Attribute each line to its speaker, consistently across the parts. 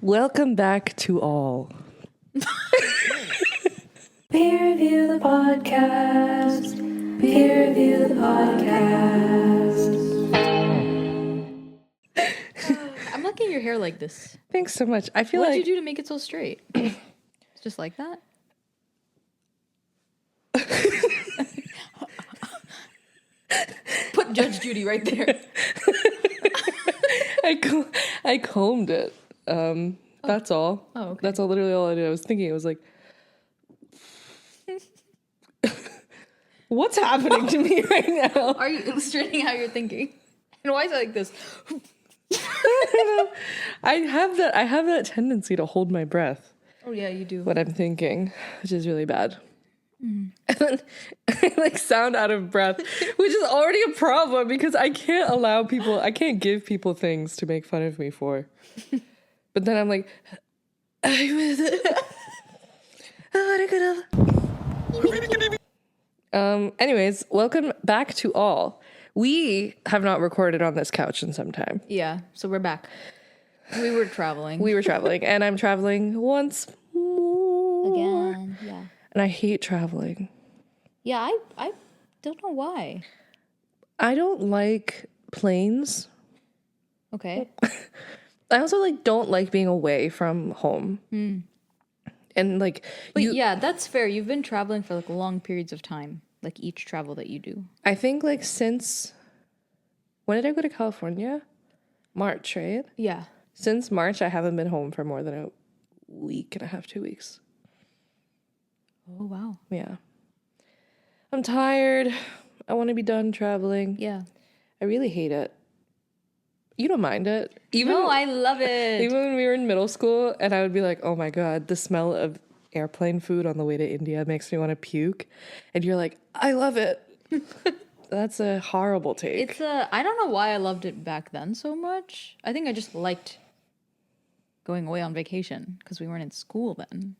Speaker 1: Welcome back to all.
Speaker 2: Peer review the podcast. Peer review the podcast.
Speaker 3: I'm liking your hair like this.
Speaker 1: Thanks so much. I feel
Speaker 3: What
Speaker 1: like
Speaker 3: did you do to make it so straight? It's just like that? Put Judge Judy right there.
Speaker 1: I combed it. That's all.
Speaker 3: Oh, okay.
Speaker 1: That's literally all I did. I was thinking, it was like, what's happening to me right now?
Speaker 3: Are you illustrating how you're thinking? And why is it like this?
Speaker 1: I have that tendency to hold my breath
Speaker 3: Oh yeah, you do.
Speaker 1: when I'm thinking, which is really bad. And then I like sound out of breath, which is already a problem because I can't give people things to make fun of me for. But then I'm like, anyways, welcome back to all. We have not recorded on this couch in some time.
Speaker 3: Yeah, so we're back. We were traveling.
Speaker 1: And I'm traveling once more.
Speaker 3: Again, yeah.
Speaker 1: And I hate traveling.
Speaker 3: Yeah, I don't know why.
Speaker 1: I don't like planes.
Speaker 3: Okay.
Speaker 1: I also don't like being away from home. And
Speaker 3: But yeah, that's fair. You've been traveling for long periods of time. Each travel that you do.
Speaker 1: I think since, when did I go to California? March, right?
Speaker 3: Yeah.
Speaker 1: Since March, I haven't been home for more than a week and a half, 2 weeks.
Speaker 3: Oh, wow.
Speaker 1: Yeah. I'm tired. I want to be done traveling.
Speaker 3: Yeah.
Speaker 1: I really hate it. You don't mind it?
Speaker 3: No, I love it.
Speaker 1: Even when we were in middle school, and I would be like, oh my God, the smell of airplane food on the way to India makes me want to puke. And you're like, I love it. That's a horrible take.
Speaker 3: I don't know why I loved it back then so much. I think I just liked going away on vacation because we weren't in school then.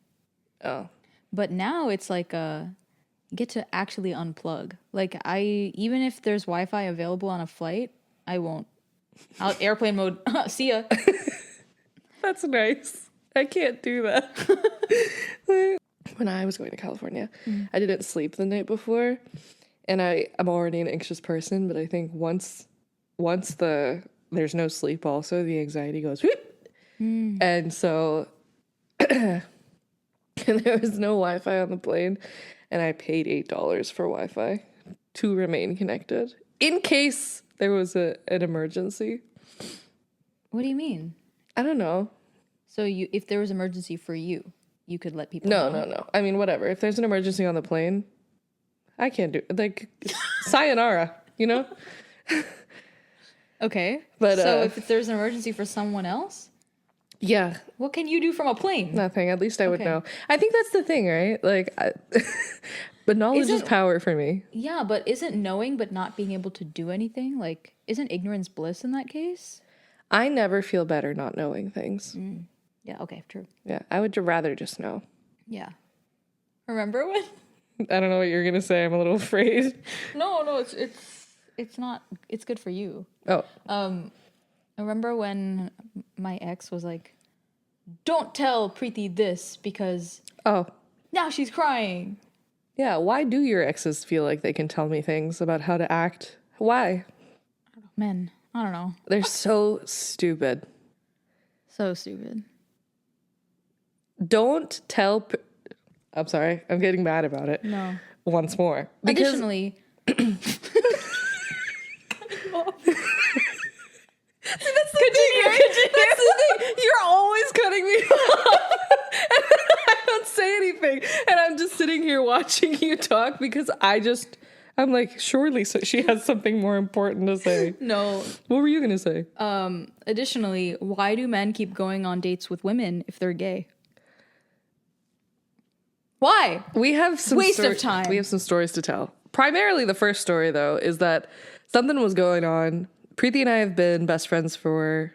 Speaker 1: Oh.
Speaker 3: But now it's get to actually unplug. Even if there's Wi-Fi available on a flight, I won't. Out airplane mode. See ya.
Speaker 1: That's nice. I can't do that. When I was going to California, I didn't sleep the night before. And I'm already an anxious person, but I think once there's no sleep also, the anxiety goes whoop. And so and there was no Wi-Fi on the plane, and I paid $8 for Wi-Fi to remain connected in case there was an emergency.
Speaker 3: What do you mean?
Speaker 1: I don't know.
Speaker 3: So if there was emergency for you, you could let people know?
Speaker 1: No. I mean, whatever. If there's an emergency on the plane, I can't do it. Sayonara, you know?
Speaker 3: Okay.
Speaker 1: But
Speaker 3: so if there's an emergency for someone else,
Speaker 1: yeah,
Speaker 3: what can you do from a plane?
Speaker 1: nothing. At least I would
Speaker 3: Okay.
Speaker 1: know. I think that's the thing, right? But knowledge is power for me.
Speaker 3: Yeah, but isn't knowing but not being able to do anything, isn't ignorance bliss in that case?
Speaker 1: I never feel better not knowing things.
Speaker 3: Yeah, okay, true.
Speaker 1: Yeah, I would rather just know.
Speaker 3: Yeah. Remember when?
Speaker 1: I don't know what you're gonna say. I'm a little afraid.
Speaker 3: No, it's not. It's good for you.
Speaker 1: Oh,
Speaker 3: I remember when my ex was like, "Don't tell Preeti this because now she's crying."
Speaker 1: Yeah. Why do your exes feel like they can tell me things about how to act? Why?
Speaker 3: Men, I don't know.
Speaker 1: They're so stupid.
Speaker 3: So stupid.
Speaker 1: Don't tell. I'm sorry. I'm getting mad about it.
Speaker 3: No.
Speaker 1: Once more. Because
Speaker 3: Additionally,
Speaker 1: That's the thing. You're always cutting me off. I don't say anything. And I'm just sitting here watching you talk because I'm like, surely she has something more important to say.
Speaker 3: no.
Speaker 1: What were you going to say?
Speaker 3: Additionally, why do men keep going on dates with women if they're gay? Why?
Speaker 1: We have some
Speaker 3: Waste of time.
Speaker 1: We have some stories to tell. Primarily, the first story, though, is that something was going on. Preeti and I have been best friends for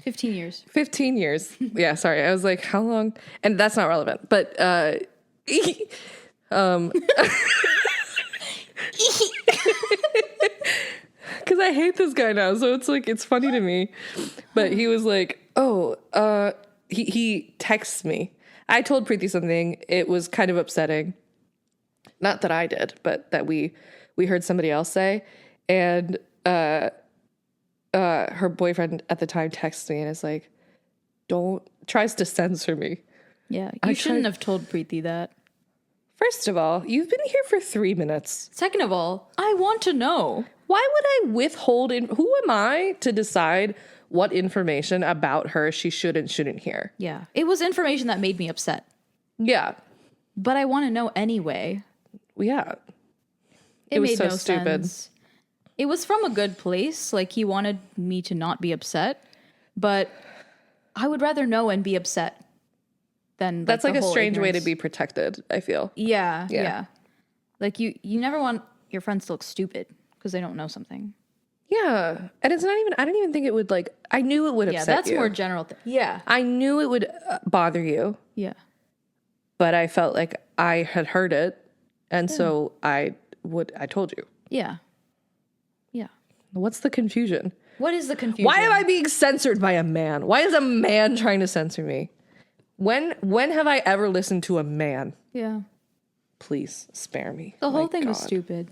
Speaker 3: 15 years.
Speaker 1: 15 years. Yeah, sorry. I was like, how long? And that's not relevant. But because I hate this guy now. So it's like, it's funny to me. But he was like, he texts me. I told Preeti something. It was kind of upsetting. Not that I did, but that we heard somebody else say. And her boyfriend at the time texts me and is like, tries to censor me.
Speaker 3: Yeah, you shouldn't have told Preeti that.
Speaker 1: First of all, you've been here for 3 minutes.
Speaker 3: Second of all, I want to know.
Speaker 1: Why would I withhold? Who am I to decide what information about her she should and shouldn't hear?
Speaker 3: Yeah, it was information that made me upset.
Speaker 1: Yeah.
Speaker 3: But I want to know anyway.
Speaker 1: Yeah.
Speaker 3: It
Speaker 1: was
Speaker 3: made
Speaker 1: so
Speaker 3: no
Speaker 1: stupid.
Speaker 3: sense. It was from a good place. Like, he wanted me to not be upset. But I would rather know and be upset than, like,
Speaker 1: That's like
Speaker 3: the
Speaker 1: a
Speaker 3: whole
Speaker 1: strange way to
Speaker 3: ignorance.
Speaker 1: be protected, I feel.
Speaker 3: Yeah. Like, you never want your friends to look stupid because they don't know something.
Speaker 1: Yeah. And it's not even, I didn't even think it would, like, I knew it would upset you.
Speaker 3: Yeah, that's more general. Yeah.
Speaker 1: I knew it would bother you,
Speaker 3: Yeah.
Speaker 1: but I felt like I had heard it. And so I told you.
Speaker 3: Yeah. Yeah.
Speaker 1: What's the confusion?
Speaker 3: What is the confusion?
Speaker 1: Why am I being censored by a man? Why is a man trying to censor me? When have I ever listened to a man?
Speaker 3: Yeah.
Speaker 1: Please spare me.
Speaker 3: The whole
Speaker 1: My
Speaker 3: thing was
Speaker 1: God.
Speaker 3: stupid.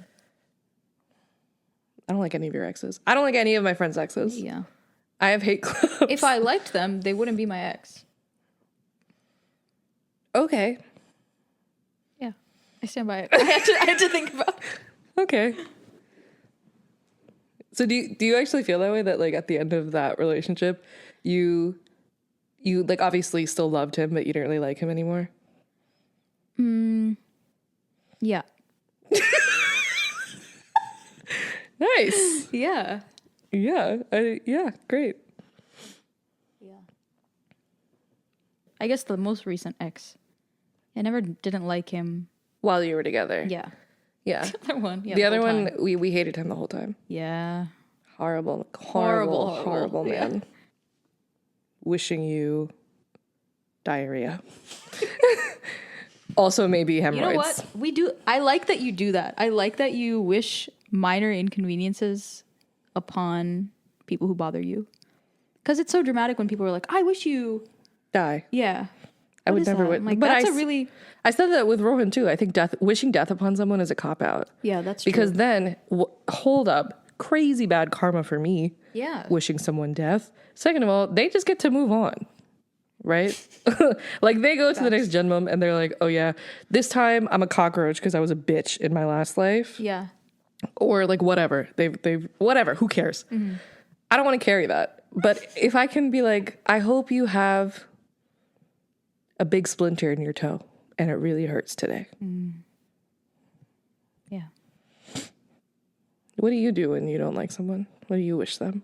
Speaker 1: I don't like any of your exes. I don't like any of my friends' exes.
Speaker 3: Yeah.
Speaker 1: I have hate clubs.
Speaker 3: If I liked them, they wouldn't be my ex.
Speaker 1: Okay.
Speaker 3: Yeah. I stand by it. I had to think about it.
Speaker 1: Okay. So do you actually feel that way, that like at the end of that relationship, you like obviously still loved him, but you didn't really like him anymore?
Speaker 3: Yeah.
Speaker 1: Nice.
Speaker 3: Yeah.
Speaker 1: Yeah. Great.
Speaker 3: Yeah. I guess the most recent ex. I never didn't like him.
Speaker 1: While you were together.
Speaker 3: Yeah.
Speaker 1: Yeah.
Speaker 3: The other one. Yeah,
Speaker 1: The other
Speaker 3: whole
Speaker 1: one,
Speaker 3: time.
Speaker 1: we hated him the whole time.
Speaker 3: Yeah.
Speaker 1: Horrible
Speaker 3: Horrible,
Speaker 1: man.
Speaker 3: yeah.
Speaker 1: Wishing you diarrhea. Also maybe hemorrhoids.
Speaker 3: You know what? We do. I like that you do that. I like that you wish minor inconveniences upon people who bother you. Because it's so dramatic when people are like, I wish you.
Speaker 1: Die.
Speaker 3: Yeah.
Speaker 1: I
Speaker 3: What
Speaker 1: would
Speaker 3: is
Speaker 1: never
Speaker 3: that?
Speaker 1: wish.
Speaker 3: I'm like,
Speaker 1: But
Speaker 3: that's a really.
Speaker 1: I said that with Rohan too. I think wishing death upon someone is a cop out.
Speaker 3: Yeah, that's true.
Speaker 1: Because then, hold up, crazy bad karma for me.
Speaker 3: Yeah.
Speaker 1: Wishing someone death. Second of all, they just get to move on, right? Like they go to the next Jennam and they're like, oh yeah, this time I'm a cockroach because I was a bitch in my last life,
Speaker 3: Yeah.
Speaker 1: or like whatever. They've whatever. Who cares?
Speaker 3: Mm-hmm.
Speaker 1: I don't want to carry that. But if I can be like, I hope you have a big splinter in your toe and it really hurts today.
Speaker 3: Yeah.
Speaker 1: What do you do when you don't like someone? What do you wish them?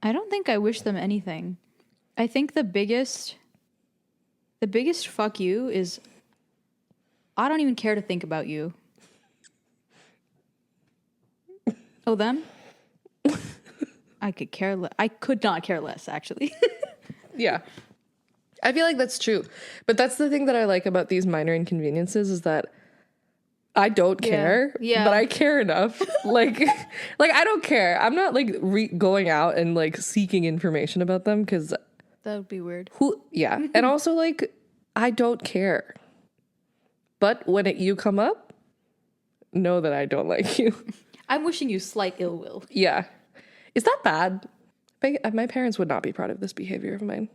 Speaker 3: I don't think I wish them anything. I think the biggest fuck you is I don't even care to think about you. Oh, them? I could not care less, actually.
Speaker 1: Yeah. I feel like that's true. But that's the thing that I like about these minor inconveniences is that I don't care,
Speaker 3: Yeah.
Speaker 1: but I care enough. like I don't care. I'm not like going out and like seeking information about them because
Speaker 3: That would be weird.
Speaker 1: yeah. And also like, I don't care. But when you come up, know that I don't like you.
Speaker 3: I'm wishing you slight ill will.
Speaker 1: Yeah. Is that bad? My parents would not be proud of this behavior of mine.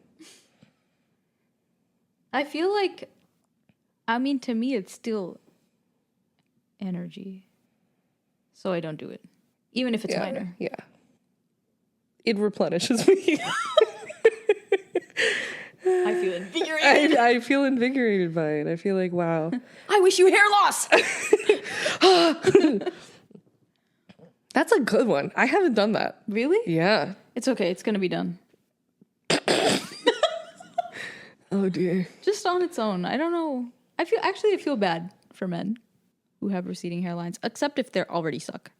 Speaker 3: I feel like, I mean, to me, it's still energy. So I don't do it. Even if it's minor.
Speaker 1: Yeah. It replenishes me.
Speaker 3: I feel invigorated.
Speaker 1: I feel invigorated by it. I feel like, wow.
Speaker 3: I wish you hair loss.
Speaker 1: That's a good one. I haven't done that.
Speaker 3: Really?
Speaker 1: Yeah.
Speaker 3: It's okay. It's going to be done.
Speaker 1: Oh, dear.
Speaker 3: Just on its own. I don't know. I feel bad for men who have receding hairlines, except if they're already suck.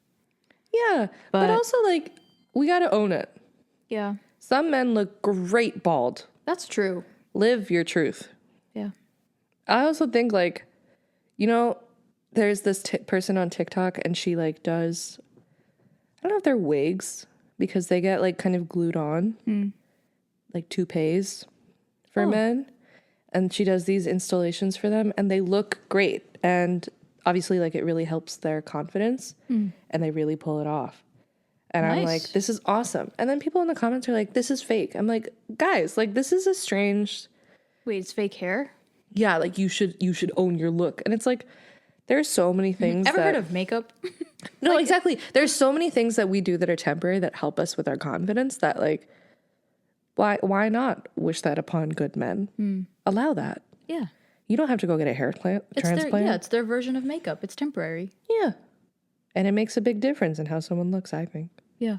Speaker 1: Yeah. But also, like, we got to own it.
Speaker 3: Yeah.
Speaker 1: Some men look great bald.
Speaker 3: That's true.
Speaker 1: Live your truth.
Speaker 3: Yeah.
Speaker 1: I also think, like, you know, there's this person on TikTok and she, like, does I don't know if they're wigs because they get like kind of glued on, like toupees for men. And she does these installations for them and they look great. And obviously like it really helps their confidence and they really pull it off. And I'm like, this is awesome. And then people in the comments are like, this is fake. I'm like, guys, like this is a strange.
Speaker 3: Wait, it's fake hair?
Speaker 1: Yeah, like you should own your look. And it's like, there's so many things.
Speaker 3: Ever heard of makeup?
Speaker 1: No, like, exactly. There's so many things that we do that are temporary that help us with our confidence that like, why not wish that upon good men? Allow that.
Speaker 3: Yeah.
Speaker 1: You don't have to go get a hair transplant.
Speaker 3: It's their version of makeup. It's temporary.
Speaker 1: Yeah. And it makes a big difference in how someone looks, I think.
Speaker 3: Yeah.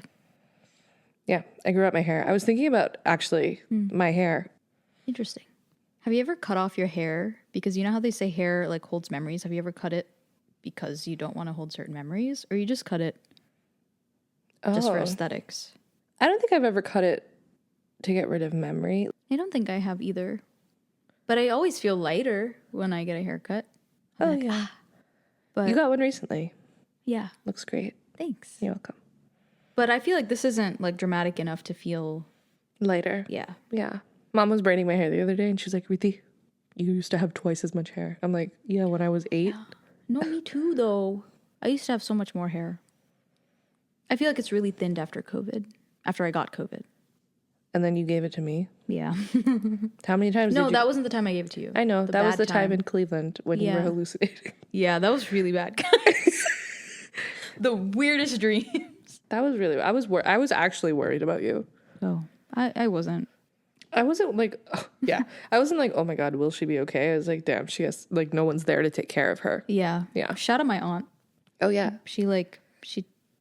Speaker 1: Yeah. I grew out my hair. I was thinking about actually my hair.
Speaker 3: Interesting. Have you ever cut off your hair? Because you know how they say hair like holds memories. Have you ever cut it because you don't want to hold certain memories? Or you just cut it just for aesthetics?
Speaker 1: I don't think I've ever cut it to get rid of memory.
Speaker 3: I don't think I have either. But I always feel lighter when I get a haircut.
Speaker 1: I'm like, yeah.
Speaker 3: But
Speaker 1: You got one recently.
Speaker 3: yeah.
Speaker 1: Looks great.
Speaker 3: Thanks.
Speaker 1: You're welcome.
Speaker 3: But I feel like this isn't like dramatic enough to feel
Speaker 1: Lighter.
Speaker 3: Yeah.
Speaker 1: Yeah. Mom was braiding my hair the other day and she's like, Ruthie, you used to have twice as much hair. I'm like, yeah, when I was 8.
Speaker 3: Yeah. No, me too though. I used to have so much more hair. I feel like it's really thinned after COVID. After I got COVID.
Speaker 1: And then you gave it to me.
Speaker 3: Yeah.
Speaker 1: How many times did you?
Speaker 3: No, that wasn't the time I gave it to you.
Speaker 1: I know. That was
Speaker 3: bad
Speaker 1: the time in Cleveland when you were
Speaker 3: Yeah.
Speaker 1: hallucinating.
Speaker 3: Yeah, that was really bad, guys. The weirdest dreams.
Speaker 1: That was really, I was actually worried about you.
Speaker 3: Oh, I wasn't.
Speaker 1: I wasn't like, yeah. I wasn't like, oh my God, will she be okay? I was like, damn, she has, like, no one's there to take care of her.
Speaker 3: Yeah.
Speaker 1: Yeah.
Speaker 3: Shout out my aunt.
Speaker 1: Oh, yeah.
Speaker 3: She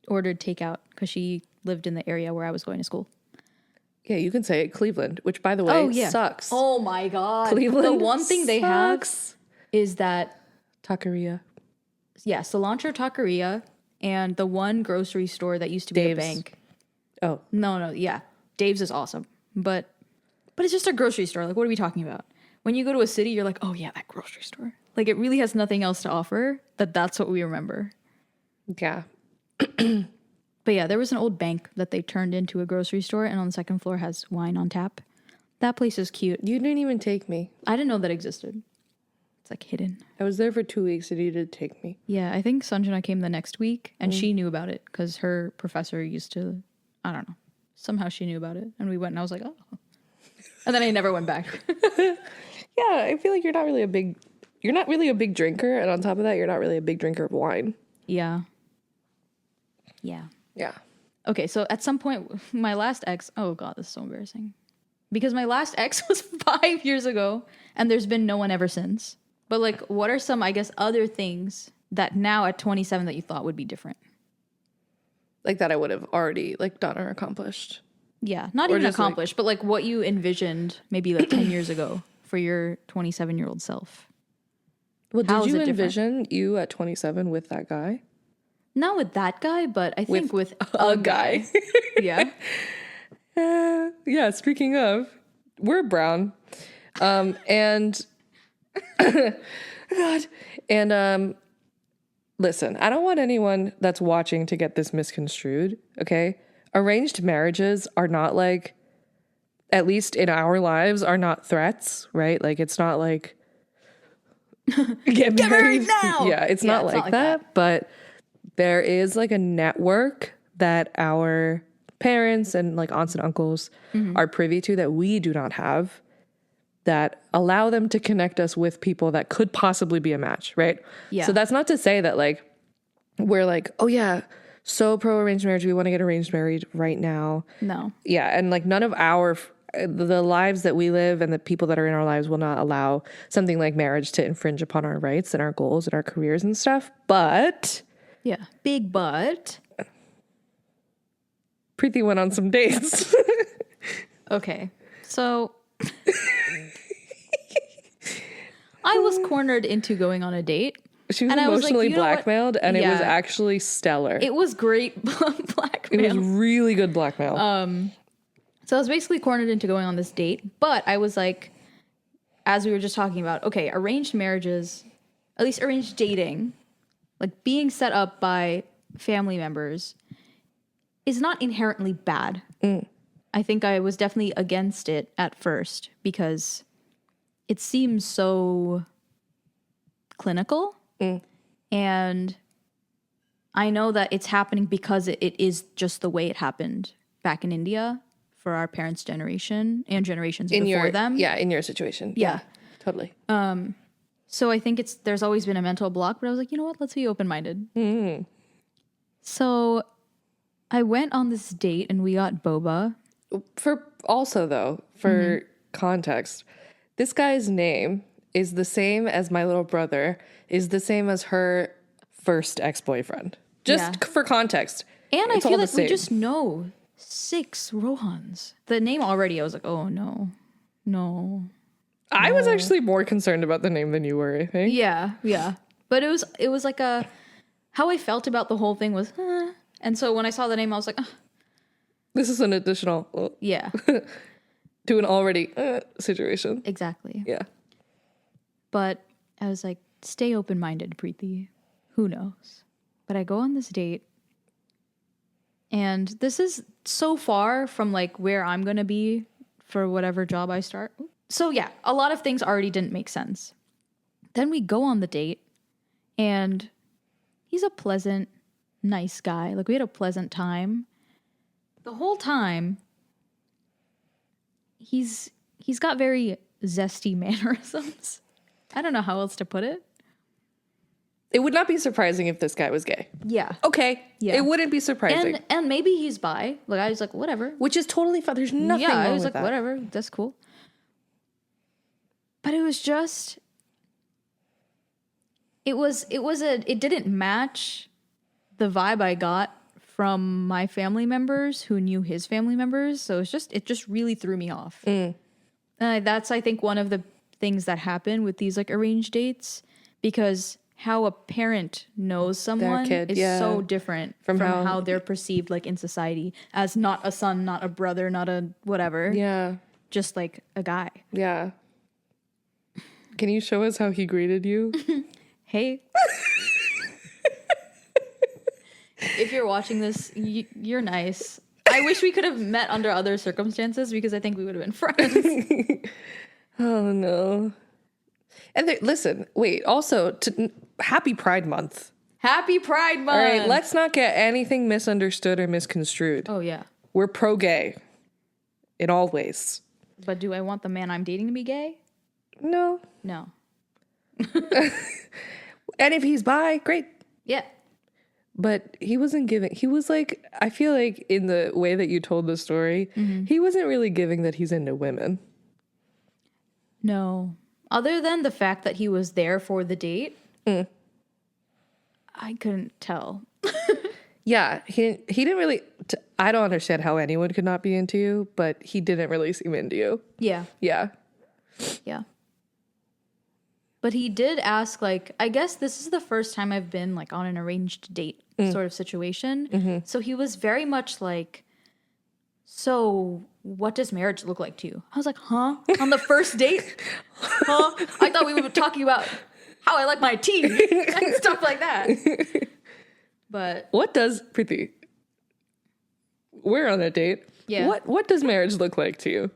Speaker 3: ordered takeout because she lived in the area where I was going to school.
Speaker 1: Yeah, you can say it, Cleveland, which, by the way, sucks.
Speaker 3: Oh my God.
Speaker 1: Cleveland
Speaker 3: The one thing they have
Speaker 1: sucks.
Speaker 3: is that,
Speaker 1: Taqueria.
Speaker 3: yeah, Cilantro Taqueria and the one grocery store that used to be
Speaker 1: Dave's.
Speaker 3: a bank.
Speaker 1: Oh.
Speaker 3: No, yeah. Dave's is awesome. But it's just a grocery store. Like, what are we talking about? When you go to a city, you're like, oh yeah, that grocery store. Like, it really has nothing else to offer. That's what we remember.
Speaker 1: Yeah.
Speaker 3: But yeah, there was an old bank that they turned into a grocery store, and on the second floor has wine on tap. That place is cute.
Speaker 1: You didn't even take me.
Speaker 3: I didn't know that existed. It's like hidden.
Speaker 1: I was there for 2 weeks and you did take me.
Speaker 3: Yeah, I think Sanjana came the next week, and she knew about it because her professor used to, I don't know, somehow she knew about it. And we went, and I was like, oh. And then I never went back.
Speaker 1: Yeah, I feel like you're not really a big drinker. And on top of that, you're not really a big drinker of wine.
Speaker 3: Yeah. Yeah.
Speaker 1: Yeah.
Speaker 3: Okay, so at some point, my last ex, oh God, this is so embarrassing. Because my last ex was 5 years ago, and there's been no one ever since. But like, what are some, I guess, other things that now at 27 that you thought would be different?
Speaker 1: Like that I would have already like done or accomplished.
Speaker 3: Yeah, not
Speaker 1: Or
Speaker 3: even
Speaker 1: just, like-
Speaker 3: accomplished, but like what you envisioned maybe like 10 years ago for your 27-year-old self.
Speaker 1: Well,
Speaker 3: How
Speaker 1: did
Speaker 3: is
Speaker 1: you
Speaker 3: it different?
Speaker 1: envision you at 27 with that guy?
Speaker 3: Not with that guy, but I think with
Speaker 1: A guy.
Speaker 3: Yeah.
Speaker 1: Yeah, speaking of, we're brown. And God. And listen, I don't want anyone that's watching to get this misconstrued, okay? Arranged marriages are not like, at least in our lives, are not threats, right? Like it's not like get
Speaker 3: married now!
Speaker 1: Yeah, it's not like that, but there is like a network that our parents and like aunts and uncles are privy to that we do not have, that allow them to connect us with people that could possibly be a match, right?
Speaker 3: Yeah.
Speaker 1: So that's not to say that like we're like, oh yeah, so pro arranged marriage, we want to get arranged married right now.
Speaker 3: No.
Speaker 1: Yeah, and like none of the lives that we live and the people that are in our lives will not allow something like marriage to infringe upon our rights and our goals and our careers and stuff. But
Speaker 3: Yeah. Big butt.
Speaker 1: Preeti went on some dates.
Speaker 3: Okay. So I was cornered into going on a date.
Speaker 1: She was
Speaker 3: And I was like,
Speaker 1: emotionally
Speaker 3: you know what?
Speaker 1: blackmailed, and it was
Speaker 3: Yeah.
Speaker 1: actually stellar.
Speaker 3: It was great blackmail.
Speaker 1: It was really good blackmail.
Speaker 3: So I was basically cornered into going on this date, but I was like, as we were just talking about, okay, arranged marriages, at least arranged dating, like being set up by family members, is not inherently bad. I think I was definitely against it at first because it seems so clinical. And I know that it's happening because it is just the way it happened back in India for our parents' generation and generations before them.
Speaker 1: Yeah, in your situation.
Speaker 3: Yeah.
Speaker 1: Totally.
Speaker 3: So I think there's always been a mental block, but I was like, you know what? Let's be open-minded. So I went on this date and we got boba.
Speaker 1: For context, this guy's name is the same as my little brother, is the same as her first ex-boyfriend. Just for context.
Speaker 3: And
Speaker 1: it's
Speaker 3: I feel
Speaker 1: all the
Speaker 3: like we
Speaker 1: same.
Speaker 3: just know 6 Rohans. The name already, I was like, oh no.
Speaker 1: I was actually more concerned about the name than you were, I think.
Speaker 3: Yeah. But it was like how I felt about the whole thing was, and so when I saw the name, I was like,
Speaker 1: This is an additional
Speaker 3: yeah,
Speaker 1: to an already situation.
Speaker 3: exactly.
Speaker 1: Yeah.
Speaker 3: But I was like, stay open-minded, Preeti. Who knows? But I go on this date, and this is so far from like where I'm gonna be for whatever job I start. So yeah, a lot of things already didn't make sense. Then we go on the date, and he's a pleasant, nice guy. Like, we had a pleasant time. The whole time, he's got very zesty mannerisms. I don't know how else to put it.
Speaker 1: It would not be surprising if this guy was gay.
Speaker 3: Yeah.
Speaker 1: Okay.
Speaker 3: Yeah.
Speaker 1: It wouldn't be surprising.
Speaker 3: And maybe he's bi. Like, I was like, whatever.
Speaker 1: Which is totally fine. There's nothing
Speaker 3: Yeah,
Speaker 1: wrong
Speaker 3: I was
Speaker 1: with
Speaker 3: like,
Speaker 1: that.
Speaker 3: whatever. That's cool. But it was just... It didn't match the vibe I got from my family members who knew his family members. So it just really threw me off. That's, I think, one of the things that happen with these like arranged dates, because how a parent knows someone
Speaker 1: kid,
Speaker 3: is so different from how they're perceived like in society as not a son, not a brother, not a whatever.
Speaker 1: Yeah.
Speaker 3: Just like a guy.
Speaker 1: Yeah. Can you show us how he greeted you?
Speaker 3: Hey. If you're watching this, you're nice. I wish we could have met under other circumstances because I think we would have been friends.
Speaker 1: Oh, no. And listen, wait, also, happy Pride Month.
Speaker 3: Happy Pride Month!
Speaker 1: All right, let's not get anything misunderstood or misconstrued.
Speaker 3: Oh, yeah.
Speaker 1: We're pro-gay in all ways.
Speaker 3: But do I want the man I'm dating to be gay?
Speaker 1: No.
Speaker 3: No.
Speaker 1: And if he's bi, great.
Speaker 3: Yeah.
Speaker 1: But he wasn't giving. He was like, I feel like in the way that you told the story, he wasn't really giving that he's into women.
Speaker 3: No. Other than the fact that he was there for the date, I couldn't tell.
Speaker 1: Yeah, he didn't really. I don't understand how anyone could not be into you, but he didn't really seem into you.
Speaker 3: Yeah.
Speaker 1: Yeah.
Speaker 3: Yeah. But he did ask, like, I guess this is the first time I've been, like, on an arranged date sort of situation. So he was very much like, so what does marriage look like to you? I was like, huh? On the first date? Huh? I thought we were talking about how I like my tea and stuff like that. But
Speaker 1: What does, Preeti, we're on a date.
Speaker 3: Yeah.
Speaker 1: What does marriage look like to you?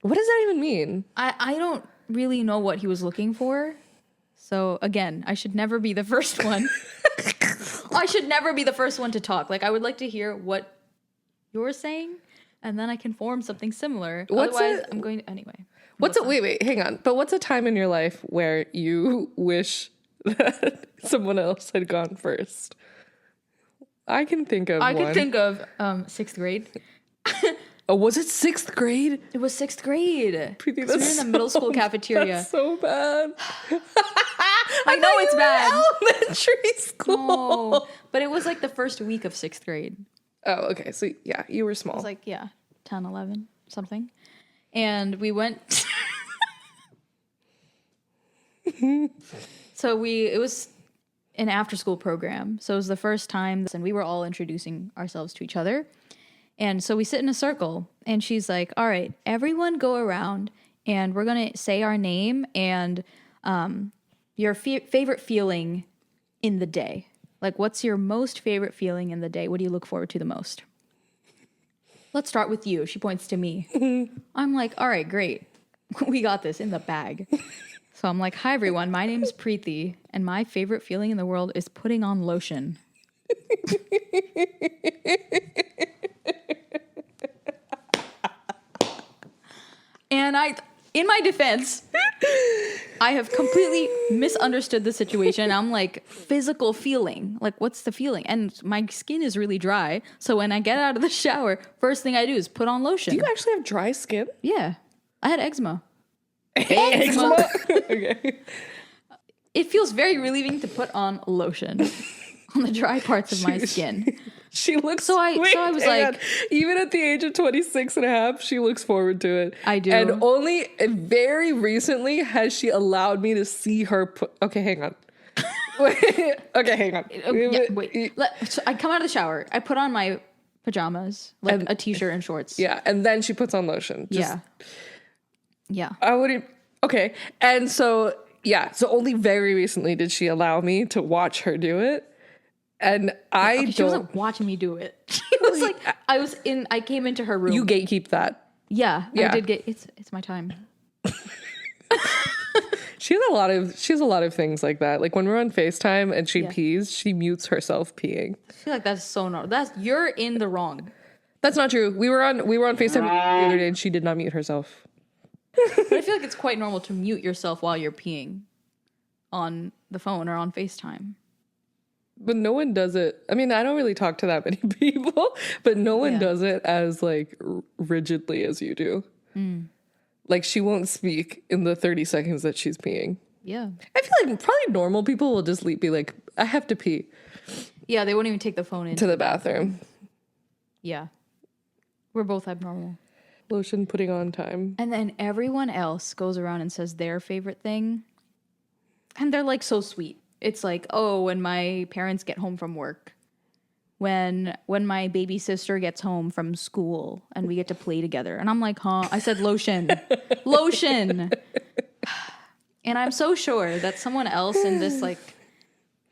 Speaker 1: What does that even mean?
Speaker 3: I don't really know what he was looking for. So again, I should never be the first one. I should never be the first one to talk. Like, I would like to hear what you're saying, and then I can form something similar. Otherwise, I'm going to, anyway.
Speaker 1: Wait, hang on. But what's a time in your life where you wish that someone else had gone first? I can think of one.
Speaker 3: I could think of 6th grade.
Speaker 1: Oh, was it 6th grade?
Speaker 3: It was 6th grade.
Speaker 1: Preeti,
Speaker 3: We were in the middle school cafeteria.
Speaker 1: That's so bad.
Speaker 3: I know it's bad.
Speaker 1: Elementary school.
Speaker 3: Oh, but it was like the first week of 6th grade.
Speaker 1: Oh, okay. So yeah, you were
Speaker 3: I
Speaker 1: small.
Speaker 3: was like, 10, 11, something. And we went. It was an after school program. So it was the first time, and we were all introducing ourselves to each other. And so we sit in a circle, and she's like, all right, everyone go around, and we're going to say our name and your favorite feeling in the day. Like, what's your most favorite feeling in the day? What do you look forward to the most? let's start with you. She points to me. I'm like, all right, great. We got this in the bag. So I'm like, hi, everyone. My name is Preeti, and my favorite feeling in the world is putting on lotion. And in my defense, I have completely misunderstood the situation. I'm like, physical feeling. Like, what's the feeling? And my skin is really dry. So when I get out of the shower, first thing I do is put on lotion.
Speaker 1: Do you actually have dry skin?
Speaker 3: Yeah. I had eczema.
Speaker 1: Eczema? Okay.
Speaker 3: It feels very relieving to put on lotion on the dry parts of my skin.
Speaker 1: She looks
Speaker 3: So I was
Speaker 1: hang
Speaker 3: like-
Speaker 1: on. Even at the age of 26 and a half, she looks forward to it.
Speaker 3: I do.
Speaker 1: And only very recently has she allowed me to see her put. Okay, hang on. Wait, okay, hang on.
Speaker 3: Yeah, wait. So I come out of the shower. I put on my pajamas, like a t-shirt and shorts.
Speaker 1: Yeah, and then she puts on lotion.
Speaker 3: Yeah. Yeah.
Speaker 1: I wouldn't. Okay, and so yeah, so only very recently did she allow me to watch her do it, and
Speaker 3: She wasn't watching me do it. She was like, I came into her room.
Speaker 1: You gatekeep that.
Speaker 3: Yeah.
Speaker 1: Yeah.
Speaker 3: I did get. It's my time.
Speaker 1: She has a lot of things like that. Like when we're on FaceTime and she pees, she mutes herself peeing.
Speaker 3: I feel like that's so normal. You're in the wrong.
Speaker 1: That's not true. We were on FaceTime the other day and she did not mute herself.
Speaker 3: But I feel like it's quite normal to mute yourself while you're peeing on the phone or on FaceTime.
Speaker 1: But no one does it. I mean, I don't really talk to that many people, but no one does it as like rigidly as you do. Like she won't speak in the 30 seconds that she's peeing.
Speaker 3: Yeah.
Speaker 1: I feel like probably normal people will just be like, I have to pee
Speaker 3: Yeah, they won't even take the phone into
Speaker 1: to the bathroom.
Speaker 3: Yeah. We're both abnormal.
Speaker 1: Lotion putting on time.
Speaker 3: And then everyone else goes around and says their favorite thing. And they're like so sweet. It's like, oh, when my parents get home from work. When my baby sister gets home from school and we get to play together. And I'm like, huh? I said lotion. Lotion. And I'm so sure that someone else in this like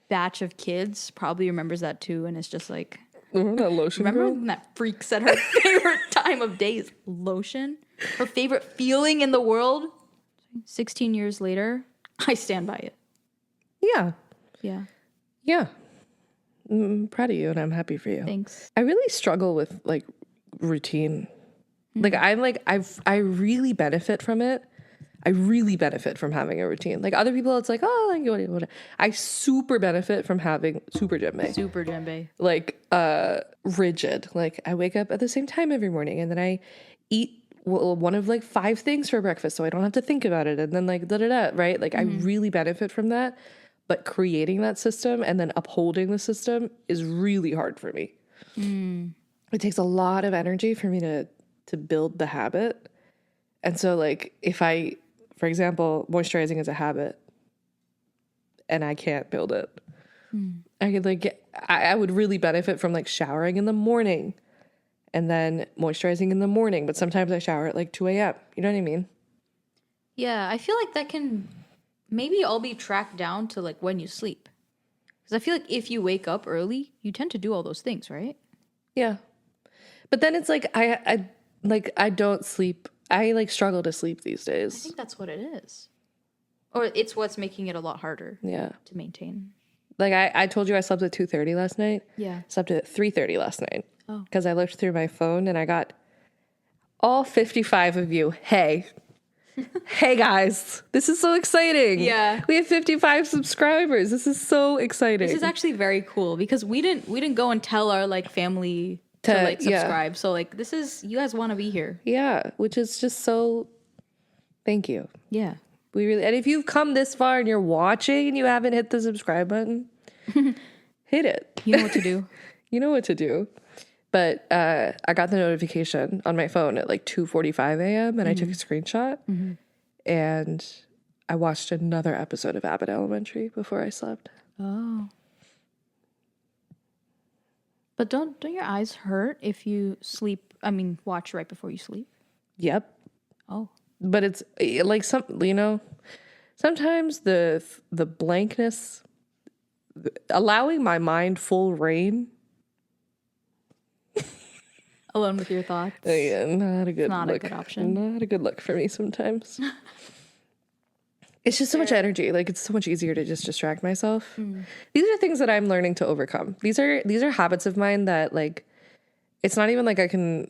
Speaker 3: batch of kids probably remembers that too. And it's just like,
Speaker 1: Remember that lotion
Speaker 3: remember
Speaker 1: girl?
Speaker 3: when that freak said her favorite time of day is lotion? Her favorite feeling in the world? 16 years later, I stand by it.
Speaker 1: Yeah.
Speaker 3: Yeah.
Speaker 1: Yeah. I'm proud of you and I'm happy for you.
Speaker 3: Thanks.
Speaker 1: I really struggle with like routine. Like I really benefit from it. I really benefit from having a routine. Like other people, it's like, oh, like whatever. I super benefit from having super djembe. Like rigid. Like I wake up at the same time every morning and then I eat one of like 5 things for breakfast so I don't have to think about it. And then like right? Like I really benefit from that. But creating that system and then upholding the system is really hard for me. It takes a lot of energy for me to build the habit. And so like if I, for example, moisturizing is a habit and I can't build it. I could like I would really benefit from like showering in the morning and then moisturizing in the morning. But sometimes I shower at like 2 a.m. You know what I mean?
Speaker 3: Yeah, I feel like that can maybe all be tracked down to like when you sleep. Because I feel like if you wake up early, you tend to do all those things, right?
Speaker 1: Yeah. But then it's like I don't sleep. I like struggle to sleep these
Speaker 3: I
Speaker 1: days.
Speaker 3: think that's what it is. Or it's what's making it a lot harder
Speaker 1: Yeah.
Speaker 3: to maintain.
Speaker 1: Like I told you I slept at 2:30 last night.
Speaker 3: Yeah.
Speaker 1: Slept at 3:30 last night.
Speaker 3: Oh.
Speaker 1: Because I looked through my phone and I got all 55 of you. Hey. Hey guys. This is so exciting.
Speaker 3: Yeah.
Speaker 1: We have 55 subscribers. This is so exciting.
Speaker 3: This is actually very cool because we didn't go and tell our like family to like subscribe. So like this is, you guys want to be here.
Speaker 1: Yeah, which is just so thank you.
Speaker 3: Yeah.
Speaker 1: We really, and if you've come this far and you're watching and you haven't hit the subscribe button, hit it.
Speaker 3: You know what to do.
Speaker 1: You know what to do. But I got the notification on my phone at like 2:45 a.m. and I took a screenshot and I watched another episode of Abbott Elementary before I slept.
Speaker 3: Oh. But don't your eyes hurt if you sleep? I mean, watch right before you sleep.
Speaker 1: Yep.
Speaker 3: Oh.
Speaker 1: But it's like sometimes the blankness, allowing my mind full reign.
Speaker 3: Alone with your thoughts.
Speaker 1: Yeah, not a good
Speaker 3: Not a
Speaker 1: look.
Speaker 3: good option.
Speaker 1: Not a good look for me sometimes. It's just so much energy. Like, it's so much easier to just distract myself. These are things that I'm learning to overcome. These are habits of mine that, like, it's not even like I can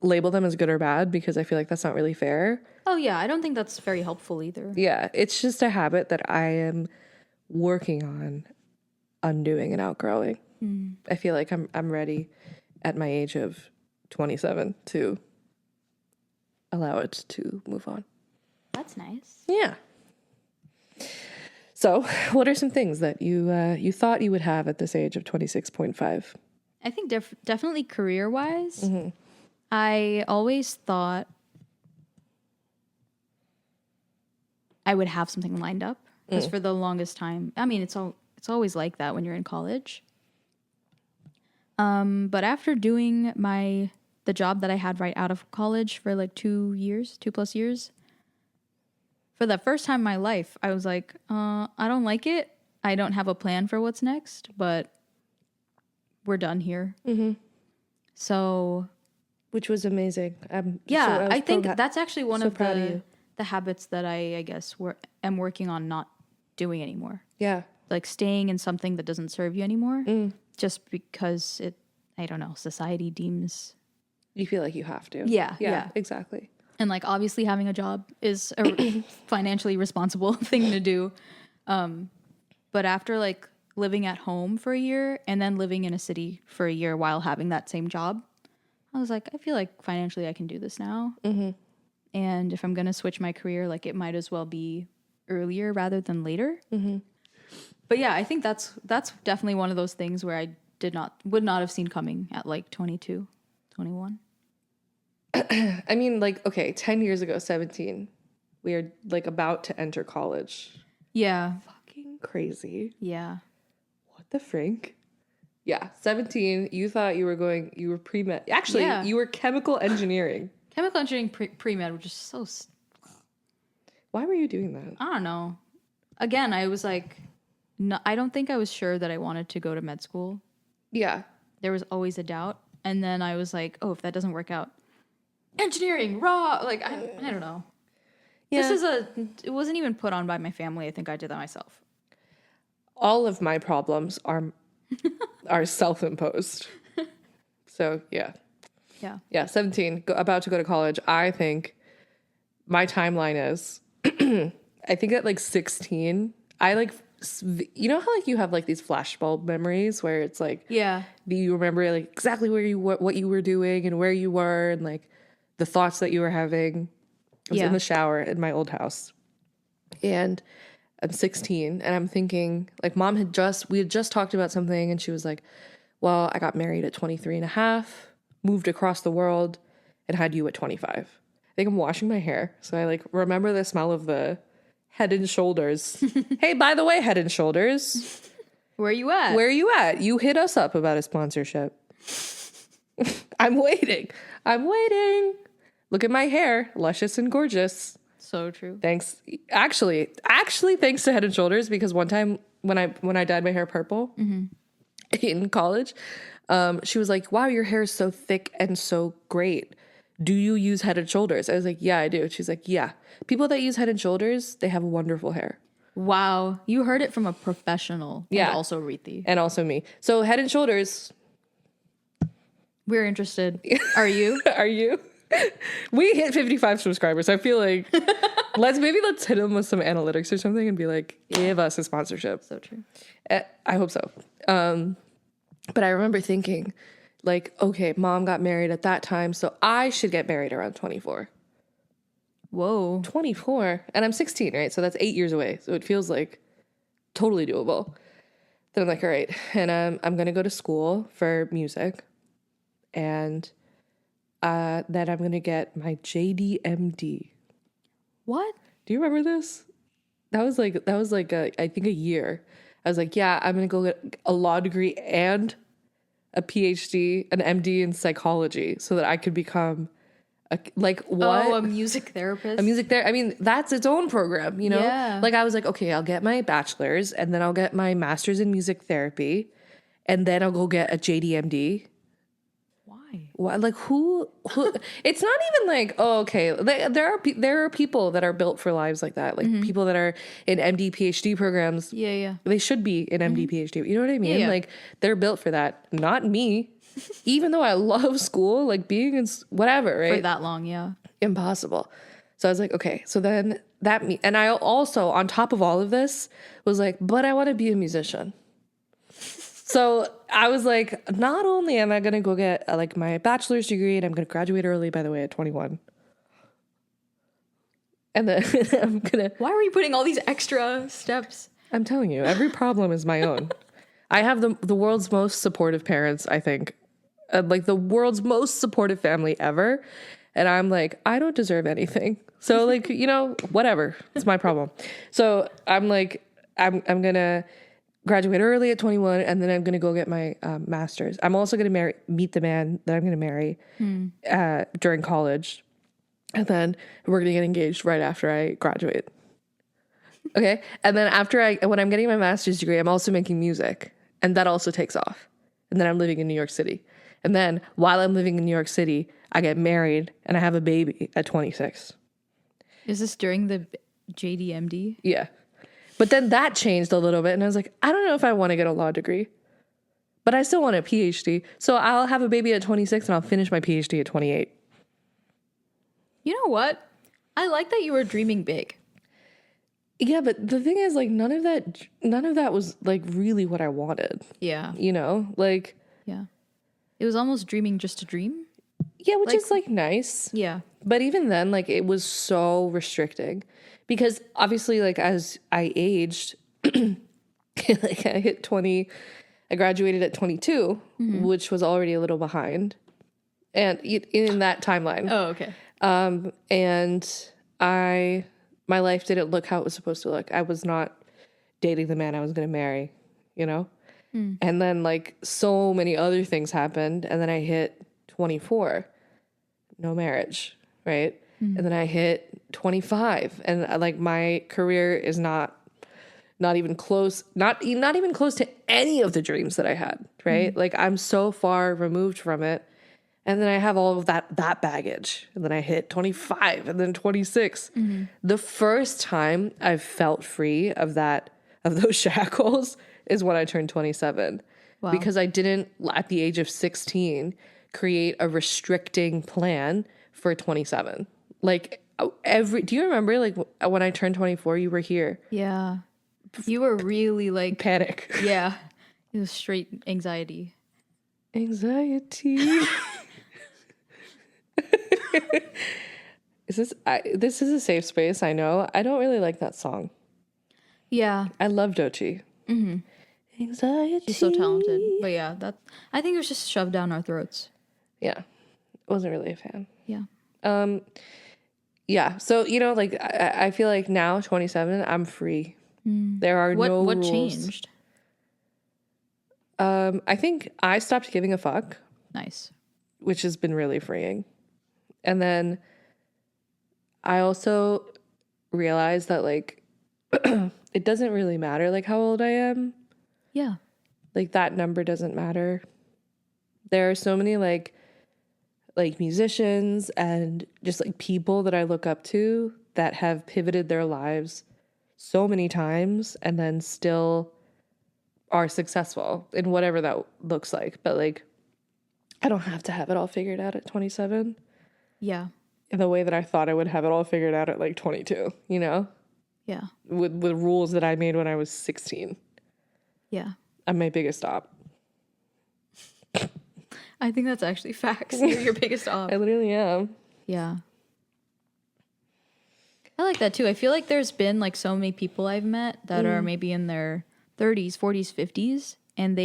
Speaker 1: label them as good or bad because I feel like that's not really fair.
Speaker 3: Oh yeah, I don't think that's very helpful either.
Speaker 1: Yeah, it's just a habit that I am working on undoing and outgrowing. I feel like I'm ready at my age of 27 to allow it to move on.
Speaker 3: That's nice.
Speaker 1: Yeah. So, what are some things that you thought you would have at this age of 26.5?
Speaker 3: I think definitely career-wise, I always thought I would have something lined up because for the longest time, I mean, it's always like that when you're in college. But after doing the job that I had right out of college for like 2 plus years, for the first time in my life, I was like, I don't like it. I don't have a plan for what's next, but we're done here. So,
Speaker 1: Which was amazing.
Speaker 3: I think that's actually one of
Speaker 1: proud of you.
Speaker 3: the habits that I guess am working on not doing anymore.
Speaker 1: Yeah.
Speaker 3: Like staying in something that doesn't serve you anymore, just because I don't know, society deems.
Speaker 1: You feel like you have to.
Speaker 3: Yeah.
Speaker 1: Exactly.
Speaker 3: And like obviously having a job is a financially responsible thing to do. But after like living at home for a year and then living in a city for a year while having that same job, I was like, I feel like financially I can do this now. And if I'm going to switch my career, like it might as well be earlier rather than later. But yeah, I think that's definitely one of those things where I would not have seen coming at like 22, 21.
Speaker 1: I mean, like, okay, 10 years ago, 17, we are like about to enter college.
Speaker 3: Yeah.
Speaker 1: Fucking crazy.
Speaker 3: Yeah.
Speaker 1: What the frink? Yeah, 17, you thought you were pre-med. Actually,
Speaker 3: Yeah.
Speaker 1: you were chemical engineering.
Speaker 3: Chemical engineering pre-med, which is so...
Speaker 1: Why were you doing that?
Speaker 3: I don't know. Again, I was like... No, I don't think I was sure that I wanted to go to med school.
Speaker 1: Yeah.
Speaker 3: There was always a doubt. And then I was like, oh, if that doesn't work out... Engineering, raw! Like, I don't know.
Speaker 1: Yeah.
Speaker 3: It wasn't even put on by my family. I think I did that myself.
Speaker 1: All of my problems are self-imposed. So, yeah.
Speaker 3: Yeah.
Speaker 1: Yeah, 17, about to go to college. I think my timeline is, I think at like 16, I like, you know how like you have like these flashbulb memories where it's like,
Speaker 3: Yeah.
Speaker 1: you remember like exactly what you were doing and where you were and like the thoughts that you were having. I was in the shower in my old house and I'm 16 and I'm thinking like we had just talked about something and she was like, well, I got married at 23 and a half, moved across the world and had you at 25. I think I'm washing my hair. So I like remember the smell of the Head and Shoulders. Hey, by the way, Head and Shoulders.
Speaker 3: Where are you at?
Speaker 1: Where are you at? You hit us up about a sponsorship. I'm waiting. Look at my hair. Luscious and gorgeous.
Speaker 3: So true.
Speaker 1: Thanks. Actually, thanks to Head and Shoulders, because one time when I dyed my hair purple in college, she was like, wow, your hair is so thick and so great. Do you use Head and Shoulders? I was like, yeah, I do. She's like, yeah. People that use Head and Shoulders, they have wonderful hair.
Speaker 3: Wow. You heard it from a professional.
Speaker 1: Yeah.
Speaker 3: And also Reethi.
Speaker 1: And also me. So Head and Shoulders.
Speaker 3: We're interested. Are you?
Speaker 1: Are you? We hit 55 subscribers. I feel like let's hit them with some analytics or something and be like, give us a sponsorship.
Speaker 3: So true.
Speaker 1: I hope so. But I remember thinking like, okay, mom got married at that time, so I should get married around 24.
Speaker 3: Whoa.
Speaker 1: 24. And I'm 16, right? So that's 8 years away. So it feels like totally doable. Then I'm like, all right. And I'm going to go to school for music. And then I'm going to get my JDMD.
Speaker 3: What?
Speaker 1: Do you remember this? That was like I think a year. I was like, yeah, I'm going to go get a law degree and a PhD, an MD in psychology so that I could become a
Speaker 3: music therapist.
Speaker 1: A music therapist. I mean, that's its own program, you know?
Speaker 3: Yeah.
Speaker 1: Like I was like, okay, I'll get my bachelor's and then I'll get my master's in music therapy and then I'll go get a JDMD.
Speaker 3: Why? Why?
Speaker 1: Like who it's not even like, oh, okay, there are people that are built for lives like that, like people that are in MD PhD programs.
Speaker 3: Yeah.
Speaker 1: They should be in MD PhD, you know what I mean?
Speaker 3: Yeah.
Speaker 1: Like they're built for that, not me. Even though I love school, like being in whatever, right?
Speaker 3: For that long, yeah.
Speaker 1: Impossible. So I was like, okay, so then and I also, on top of all of this, was like, but I want to be a musician. So I was like, not only am I going to go get like my bachelor's degree, and I'm going to graduate early, by the way, at 21. And then I'm going to...
Speaker 3: Why are you putting all these extra steps?
Speaker 1: I'm telling you, every problem is my own. I have the world's most supportive parents, I think. Like the world's most supportive family ever. And I'm like, I don't deserve anything. So like, you know, whatever. It's my problem. So I'm like, I'm going to graduate early at 21, and then I'm going to go get my master's. I'm also going to meet the man that I'm going to marry during college. And then we're going to get engaged right after I graduate. Okay. And then when I'm getting my master's degree, I'm also making music, and that also takes off. And then I'm living in New York City. And then while I'm living in New York City, I get married and I have a baby at 26.
Speaker 3: Is this during the JDMD?
Speaker 1: Yeah. But then that changed a little bit, and I was like, I don't know if I want to get a law degree, but I still want a PhD. So I'll have a baby at 26 and I'll finish my PhD at 28.
Speaker 3: You know what? I like that you were dreaming big.
Speaker 1: Yeah, but the thing is, like, none of that was like really what I wanted.
Speaker 3: Yeah.
Speaker 1: You know, like,
Speaker 3: Yeah. It was almost dreaming just to dream.
Speaker 1: yeah, which is like nice.
Speaker 3: Yeah.
Speaker 1: But even then, like, it was so restricting because obviously, like, as I aged, like I hit 20, I graduated at 22, which was already a little behind, and in that timeline.
Speaker 3: Oh, okay.
Speaker 1: And my life didn't look how it was supposed to look. I was not dating the man I was going to marry, you know? And then like so many other things happened. And then I hit 24, no marriage, right? And then I hit 25, and like my career is not even close, not even close to any of the dreams that I had, right? Like I'm so far removed from it. And then I have all of that baggage. And then I hit 25 and then 26. The first time I've felt free of those shackles is when I turned 27.
Speaker 3: Wow.
Speaker 1: Because I didn't, at the age of 16, create a restricting plan for 27. Like do you remember like when I turned 24, you were here?
Speaker 3: Yeah. You were really like
Speaker 1: Panic.
Speaker 3: Yeah. It was straight anxiety.
Speaker 1: Anxiety. This is a safe space, I know. I don't really like that song.
Speaker 3: Yeah.
Speaker 1: I love Doechii. Anxiety.
Speaker 3: She's so talented. But yeah, I think it was just shoved down our throats.
Speaker 1: Yeah. Wasn't really a fan.
Speaker 3: Yeah.
Speaker 1: Yeah. So, you know, like I feel like now, 27, I'm free. There are no
Speaker 3: what
Speaker 1: rules.
Speaker 3: changed?
Speaker 1: I think I stopped giving a fuck.
Speaker 3: Nice.
Speaker 1: Which has been really freeing. And then I also realized that like it doesn't really matter like how old I am.
Speaker 3: Yeah.
Speaker 1: Like that number doesn't matter. There are so many like musicians and just like people that I look up to that have pivoted their lives so many times and then still are successful in whatever that looks like. But like, I don't have to have it all figured out at 27
Speaker 3: Yeah.
Speaker 1: in the way that I thought I would have it all figured out at like 22, you know?
Speaker 3: Yeah.
Speaker 1: With the rules that I made when I was 16.
Speaker 3: Yeah.
Speaker 1: I'm my biggest op.
Speaker 3: I think that's actually facts. You're your biggest op.
Speaker 1: I literally am.
Speaker 3: Yeah. I like that too. I feel like there's been like so many people I've met that are maybe in their 30s, 40s, 50s, and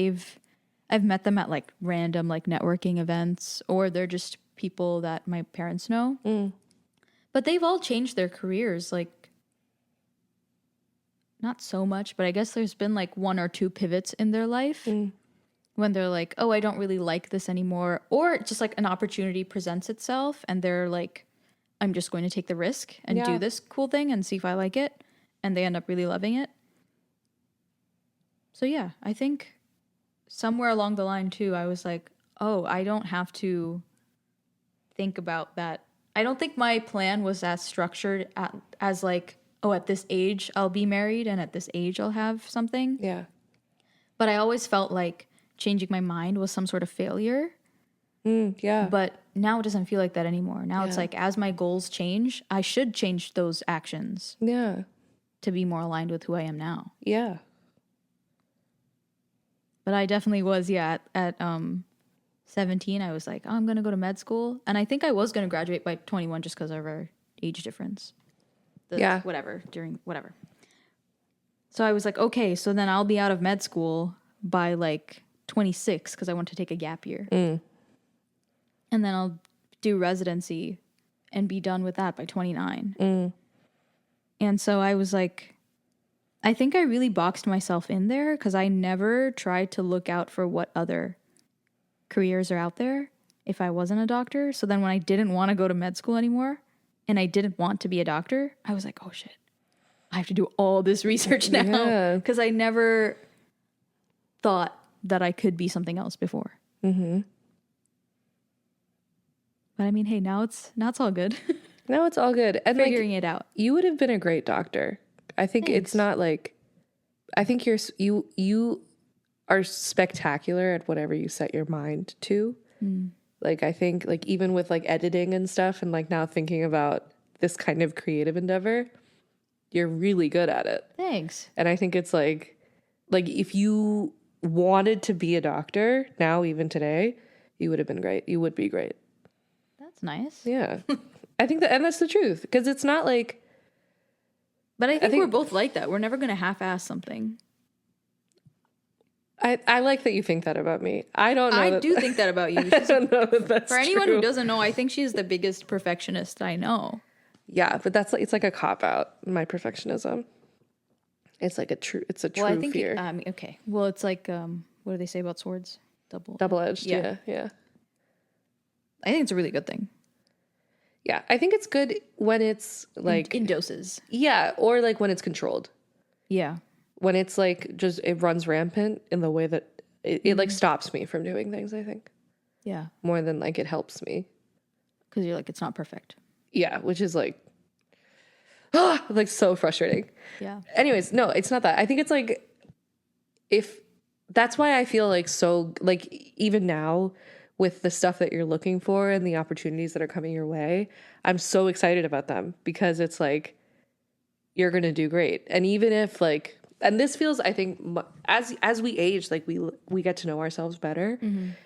Speaker 3: I've met them at like random like networking events, or they're just people that my parents know. But they've all changed their careers, like not so much, but I guess there's been like one or two pivots in their life when they're like, oh, I don't really like this anymore, or just like an opportunity presents itself and they're like, I'm just going to take the risk and do this cool thing and see if I like it, and they end up really loving it. So yeah, I think somewhere along the line too, I was like, oh, I don't have to think about that. I don't think my plan was as structured as like, oh, at this age I'll be married and at this age I'll have something.
Speaker 1: Yeah.
Speaker 3: But I always felt like changing my mind was some sort of failure.
Speaker 1: Yeah.
Speaker 3: But now it doesn't feel like that anymore. Now it's
Speaker 1: Yeah.
Speaker 3: like, as my goals change, I should change those actions
Speaker 1: Yeah.
Speaker 3: to be more aligned with who I am now.
Speaker 1: Yeah.
Speaker 3: But I definitely was, at 17, I was like, oh, I'm going to go to med school. And I think I was going to graduate by 21 just because of our age difference.
Speaker 1: Yeah.
Speaker 3: Whatever. So I was like, okay, so then I'll be out of med school by like 26 because I want to take a gap year. And then I'll do residency and be done with that by 29. And so I was like, I think I really boxed myself in there because I never tried to look out for what other careers are out there if I wasn't a doctor. So then when I didn't want to go to med school anymore and I didn't want to be a doctor, I was like, oh shit, I have to do all this research now
Speaker 1: Yeah.
Speaker 3: because I never thought that I could be something else before. But I mean, hey, now it's all good.
Speaker 1: Now it's all good. And
Speaker 3: Figuring it out.
Speaker 1: You would have been a great doctor. I think it's not like, I think you are spectacular at whatever you set your mind to. Like, I think like even with like editing and stuff and like now thinking about this kind of creative endeavor, you're really good at it.
Speaker 3: Thanks.
Speaker 1: And I think it's like if you wanted to be a doctor now, even today, you would have been great. You would be great.
Speaker 3: That's nice.
Speaker 1: Yeah. I think and that's the truth. Because it's not like,
Speaker 3: But I think we're both like that. We're never going to half-ass something.
Speaker 1: I like that you think that about me. I don't know.
Speaker 3: I do think that about you.
Speaker 1: I don't know that that's
Speaker 3: For anyone
Speaker 1: true.
Speaker 3: who doesn't know, I think she's the biggest perfectionist I know.
Speaker 1: Yeah, but that's like, it's like a cop out, my perfectionism. It's like it's a true
Speaker 3: Well, I think
Speaker 1: fear.
Speaker 3: okay. Well, it's like what do they say about swords?
Speaker 1: Double-edged.
Speaker 3: Yeah.
Speaker 1: Yeah.
Speaker 3: I think it's a really good thing.
Speaker 1: Yeah. I think it's good when it's like
Speaker 3: in doses.
Speaker 1: yeah, or like when it's controlled.
Speaker 3: Yeah.
Speaker 1: When it's like just it runs rampant in the way that it like stops me from doing things, I think.
Speaker 3: Yeah.
Speaker 1: More than like it helps me.
Speaker 3: Because you're like, it's not perfect.
Speaker 1: Yeah, which is like like so frustrating.
Speaker 3: Yeah.
Speaker 1: Anyways, no, it's not that. I think it's like if that's why I feel like so like even now with the stuff that you're looking for and the opportunities that are coming your way, I'm so excited about them because it's like you're going to do great. And even if like and this feels I think as we age like we get to know ourselves better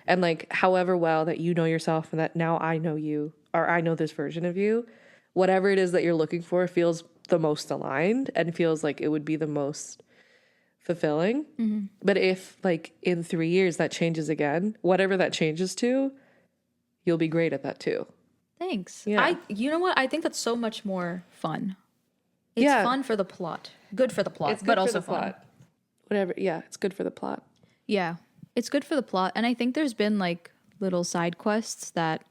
Speaker 1: and like however well that you know yourself and that now I know you or I know this version of you, whatever it is that you're looking for feels the most aligned and feels like it would be the most fulfilling. But if like in 3 years that changes again, whatever that changes to, you'll be great at that too.
Speaker 3: Thanks.
Speaker 1: Yeah.
Speaker 3: You know what? I think that's so much more fun. It's fun for the plot. Good for the plot,
Speaker 1: It's good
Speaker 3: but
Speaker 1: for
Speaker 3: also
Speaker 1: the
Speaker 3: fun.
Speaker 1: plot. Whatever. Yeah, it's good for the plot.
Speaker 3: Yeah. It's good for the plot. And I think there's been like little side quests that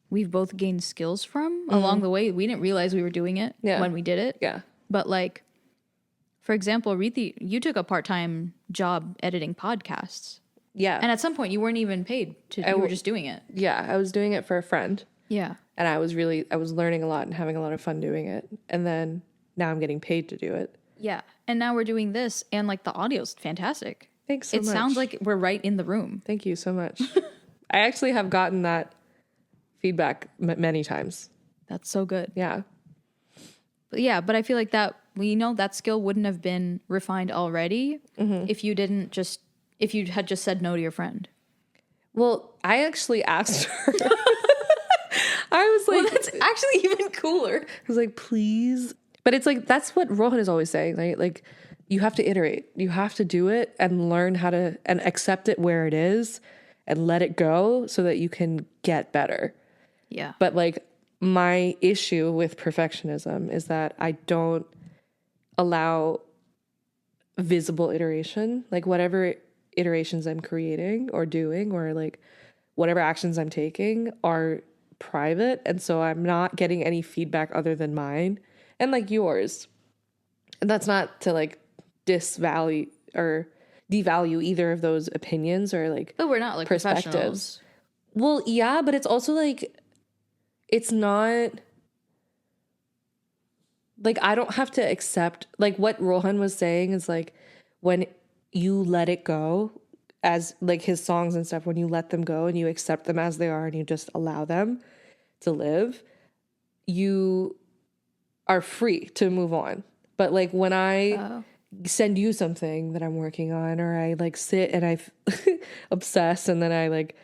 Speaker 3: we've both gained skills from along the way. We didn't realize we were doing it when we did it.
Speaker 1: Yeah.
Speaker 3: But like, for example, Reethi, you took a part-time job editing podcasts.
Speaker 1: Yeah.
Speaker 3: And at some point you weren't even paid you were just doing it.
Speaker 1: Yeah, I was doing it for a friend.
Speaker 3: Yeah.
Speaker 1: And I was learning a lot and having a lot of fun doing it. And then now I'm getting paid to do it.
Speaker 3: Yeah. And now we're doing this and like the audio's fantastic.
Speaker 1: Thanks so much.
Speaker 3: It sounds like we're right in the room.
Speaker 1: Thank you so much. I actually have gotten that feedback many times.
Speaker 3: That's so good.
Speaker 1: Yeah.
Speaker 3: But yeah, but I feel like that that skill wouldn't have been refined already if you had just said no to your friend.
Speaker 1: Well, I actually asked her. I was like,
Speaker 3: Well, that's actually even cooler.
Speaker 1: I was like, please. But it's like, that's what Rohan is always saying. Right? Like, you have to iterate. You have to do it and learn how to, and accept it where it is and let it go so that you can get better.
Speaker 3: Yeah.
Speaker 1: But like, my issue with perfectionism is that I don't allow visible iteration. Like, whatever iterations I'm creating or doing or like whatever actions I'm taking are private. And so I'm not getting any feedback other than mine and like yours. And that's not to like disvalue or devalue either of those opinions or like
Speaker 3: But we're not like
Speaker 1: perspectives. Well, yeah, but it's also like, it's not like, I don't have to accept, like what Rohan was saying is like, when you let it go, as like his songs and stuff, when you let them go and you accept them as they are and you just allow them to live, you are free to move on. But like when I send you something that I'm working on, or I like sit and I obsess, and then I like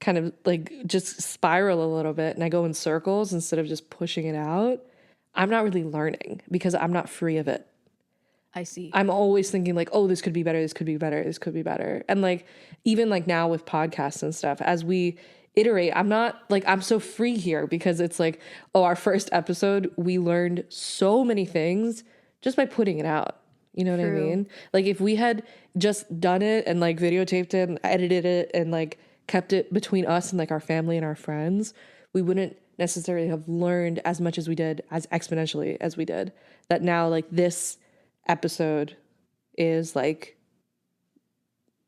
Speaker 1: kind of like just spiral a little bit and I go in circles instead of just pushing it out, I'm not really learning because I'm not free of it.
Speaker 3: I see.
Speaker 1: I'm always thinking like, oh, this could be better, this could be better, this could be better. And like, even like now with podcasts and stuff, as we iterate, I'm not like, I'm so free here because it's like, oh, our first episode, we learned so many things just by putting it out. You know what I mean? Like if we had just done it and like videotaped it and edited it and like kept it between us and like our family and our friends, we wouldn't necessarily have learned as much as we did, as exponentially as we did. That now like this episode is like,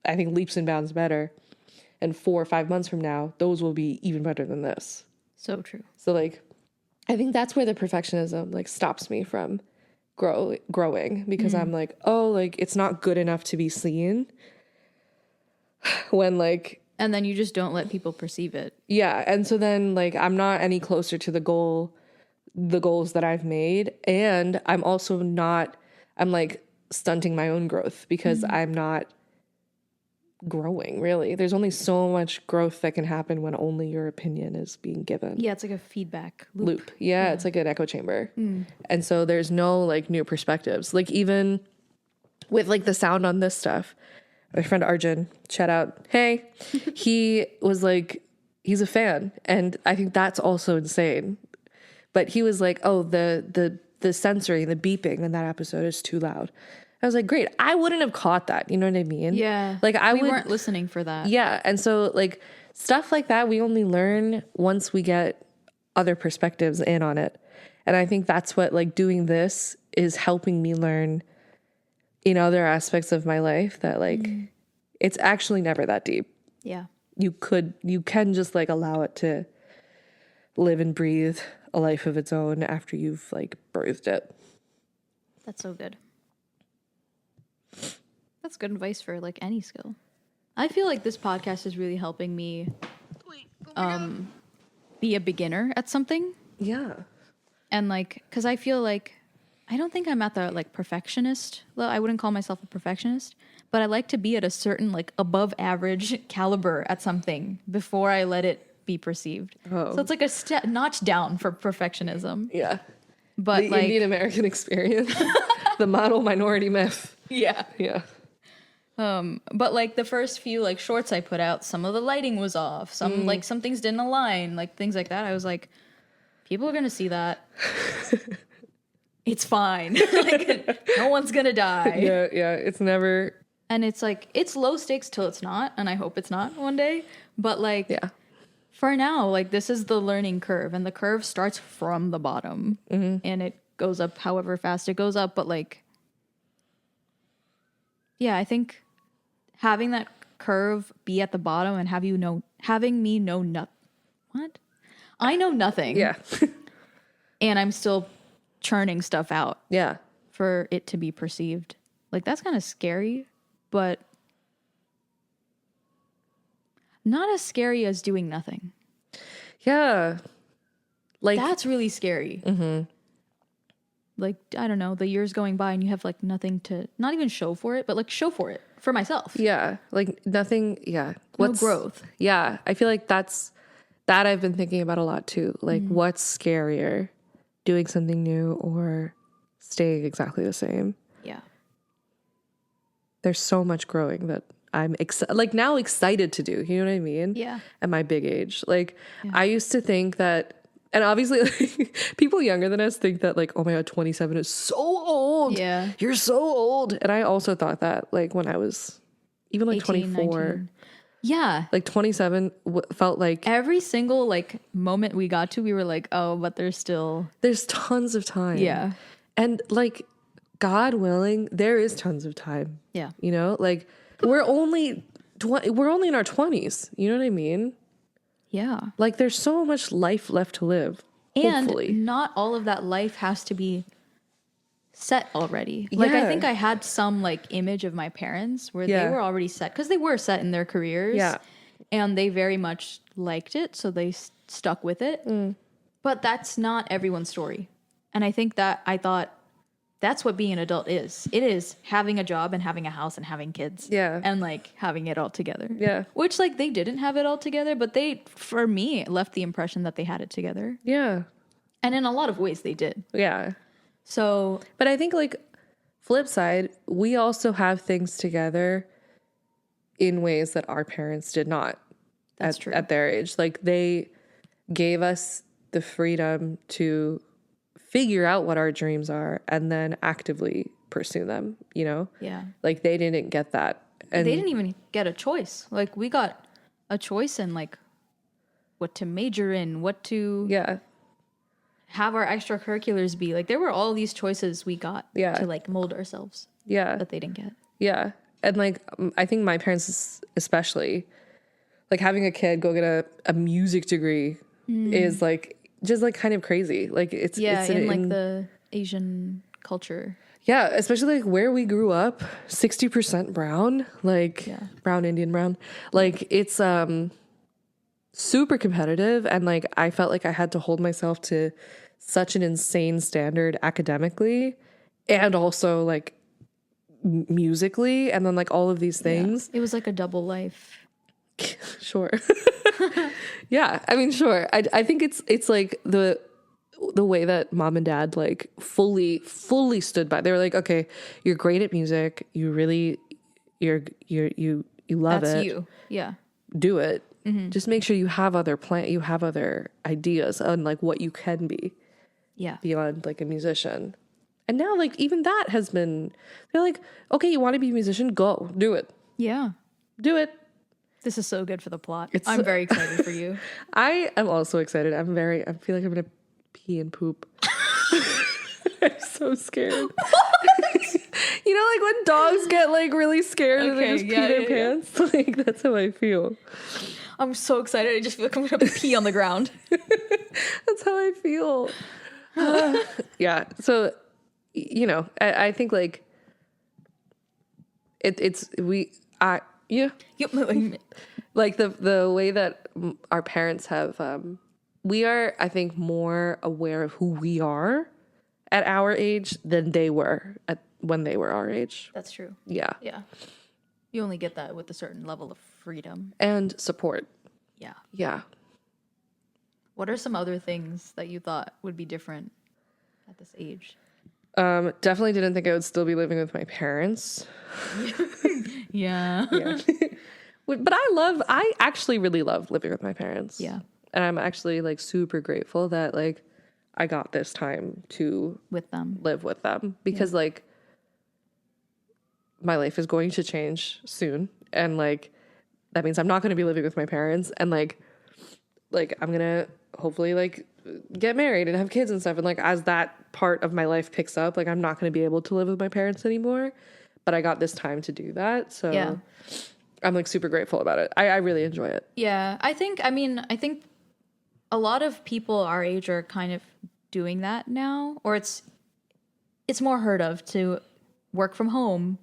Speaker 1: I think leaps and bounds better, and 4 or 5 months from now those will be even better than this.
Speaker 3: So true.
Speaker 1: So like, I think that's where the perfectionism like stops me from growing, because I'm like, oh, like it's not good enough to be seen, when like,
Speaker 3: And then you just don't let people perceive it.
Speaker 1: yeah, and so then like I'm not any closer to the goals that I've made, and I'm also not, I'm like stunting my own growth because I'm not growing really. There's only so much growth that can happen when only your opinion is being given.
Speaker 3: Yeah, it's like a feedback
Speaker 1: Loop. Yeah, it's like an echo chamber. And so there's no like new perspectives. Like even with like the sound on this stuff, my friend Arjun, shout out, hey, he was like, he's a fan, and I think that's also insane. But he was like, oh, the censoring, the beeping in that episode is too loud. I was like, great. I wouldn't have caught that. You know what I mean?
Speaker 3: Yeah.
Speaker 1: Like
Speaker 3: we weren't listening for that.
Speaker 1: Yeah. And so like stuff like that, we only learn once we get other perspectives in on it. And I think that's what like doing this is helping me learn in other aspects of my life, that like it's actually never that deep.
Speaker 3: Yeah.
Speaker 1: You can just like allow it to live and breathe a life of its own after you've like birthed it.
Speaker 3: That's so good. That's good advice for like any skill. I feel like this podcast is really helping me be a beginner at something.
Speaker 1: Yeah.
Speaker 3: And like, because I feel like I don't think I'm at the like perfectionist. Well, I wouldn't call myself a perfectionist, but I like to be at a certain like above average caliber at something before I let it be perceived.
Speaker 1: Oh.
Speaker 3: So it's like a notch down for perfectionism.
Speaker 1: Yeah.
Speaker 3: But
Speaker 1: the
Speaker 3: like
Speaker 1: Indian American experience, the model minority myth.
Speaker 3: yeah.
Speaker 1: Yeah.
Speaker 3: But like the first few like shorts I put out, some of the lighting was off. Some like some things didn't align, like things like that. I was like, people are gonna see that. It's fine. Like, no one's gonna die.
Speaker 1: Yeah, yeah. It's never.
Speaker 3: And it's like, it's low stakes till it's not, and I hope it's not one day. But like,
Speaker 1: Yeah.
Speaker 3: for now, like this is the learning curve, and the curve starts from the bottom, and it goes up however fast it goes up. But like, yeah, I think having that curve be at the bottom and having me know what? I know nothing.
Speaker 1: Yeah.
Speaker 3: And I'm still churning stuff out
Speaker 1: Yeah.
Speaker 3: for it to be perceived. Like that's kind of scary, but not as scary as doing nothing.
Speaker 1: Yeah. Like
Speaker 3: That's really scary. Like, I don't know, the years going by and you have like nothing to, not even show for it, but like show for it for myself.
Speaker 1: yeah, like nothing. Yeah.
Speaker 3: No growth.
Speaker 1: Yeah. I feel like that I've been thinking about a lot too. Like what's scarier, doing something new or staying exactly the same?
Speaker 3: Yeah.
Speaker 1: There's so much growing that I'm now excited to do. You know what I mean?
Speaker 3: Yeah.
Speaker 1: At my big age. Like I used to think that, and obviously like, people younger than us think that like, oh my God, 27 is so old.
Speaker 3: Yeah.
Speaker 1: You're so old. And I also thought that like when I was even like
Speaker 3: 18,
Speaker 1: 24,
Speaker 3: 19. Yeah.
Speaker 1: like 27 felt like
Speaker 3: Every single like moment we got to, we were like, oh, but there's still.
Speaker 1: there's tons of time.
Speaker 3: Yeah.
Speaker 1: And like, God willing, there is tons of time.
Speaker 3: Yeah.
Speaker 1: You know, like we're only in our 20s. You know what I mean?
Speaker 3: Yeah.
Speaker 1: Like there's so much life left to live.
Speaker 3: And
Speaker 1: Hopefully.
Speaker 3: not all of that life has to be set already. Like I
Speaker 1: Yeah.
Speaker 3: think I had some like image of my parents where
Speaker 1: Yeah.
Speaker 3: they were already set because they were set in their careers.
Speaker 1: Yeah.
Speaker 3: And they very much liked it, so they stuck with it. But that's not everyone's story. And I think that I thought that's what being an adult is. It is having a job and having a house and having kids.
Speaker 1: Yeah.
Speaker 3: And like having it all together.
Speaker 1: Yeah.
Speaker 3: Which like they didn't have it all together, but they, for me, left the impression that they had it together.
Speaker 1: Yeah.
Speaker 3: And in a lot of ways they did.
Speaker 1: Yeah.
Speaker 3: So,
Speaker 1: But I think like flip side, we also have things together in ways that our parents did not.
Speaker 3: That's true.
Speaker 1: At their age. Like they gave us the freedom to figure out what our dreams are and then actively pursue them, you know?
Speaker 3: yeah.
Speaker 1: Like they didn't get that. And
Speaker 3: They didn't even get a choice. Like we got a choice in like what to major in, what to
Speaker 1: yeah.
Speaker 3: have our extracurriculars be. Like there were all these choices we got
Speaker 1: Yeah.
Speaker 3: to like mold ourselves
Speaker 1: Yeah.
Speaker 3: that they didn't get.
Speaker 1: Yeah. And like I think my parents especially, like having a kid go get a music degree is like just like kind of crazy. Like it's
Speaker 3: in like the Asian culture.
Speaker 1: yeah, especially like where we grew up, 60% brown, like brown Indian brown. Like it's super competitive and like I felt like I had to hold myself to such an insane standard academically and also like musically and then like all of these things.
Speaker 3: It was like a double life.
Speaker 1: Sure. Yeah, I mean, sure. I think it's like the way that mom and dad like fully stood by. They were like, okay, you're great at music. You really, you love
Speaker 3: That's
Speaker 1: it.
Speaker 3: you. Yeah.
Speaker 1: Do it. Just make sure you have other you have other ideas on like what you can be
Speaker 3: Yeah.
Speaker 1: beyond like a musician. And now like even that has been, they're like, okay, you want to be a musician? Go do it.
Speaker 3: Yeah.
Speaker 1: Do it.
Speaker 3: This is so good for the plot.
Speaker 1: It's
Speaker 3: I'm very excited for you.
Speaker 1: I am also excited. I feel like I'm gonna pee and poop. I'm so scared. You know, like when dogs get like really scared and they
Speaker 3: Okay,
Speaker 1: just pee their pants. Like that's how I feel.
Speaker 3: I'm so excited. I just feel like I'm gonna pee on the ground.
Speaker 1: That's how I feel. Yeah. So, you know, I think like yeah.
Speaker 3: Yep.
Speaker 1: Like the way that our parents have, we are, I think, more aware of who we are at our age than they were when they were our age.
Speaker 3: That's true.
Speaker 1: Yeah.
Speaker 3: Yeah. You only get that with a certain level of freedom.
Speaker 1: And support.
Speaker 3: Yeah.
Speaker 1: Yeah.
Speaker 3: What are some other things that you thought would be different at this age?
Speaker 1: Definitely didn't think I would still be living with my parents.
Speaker 3: Yeah.
Speaker 1: Yeah. But I actually really love living with my parents.
Speaker 3: Yeah.
Speaker 1: And I'm actually like super grateful that like I got this time to
Speaker 3: With them.
Speaker 1: live with them because like my life is going to change soon and like that means I'm not going to be living with my parents and like I'm going to hopefully like get married and have kids and stuff and like as that part of my life picks up like I'm not going to be able to live with my parents anymore but I got this time to do that so I'm like super grateful about it. I really enjoy it.
Speaker 3: Yeah. I think a lot of people our age are kind of doing that now, or it's more heard of to work from home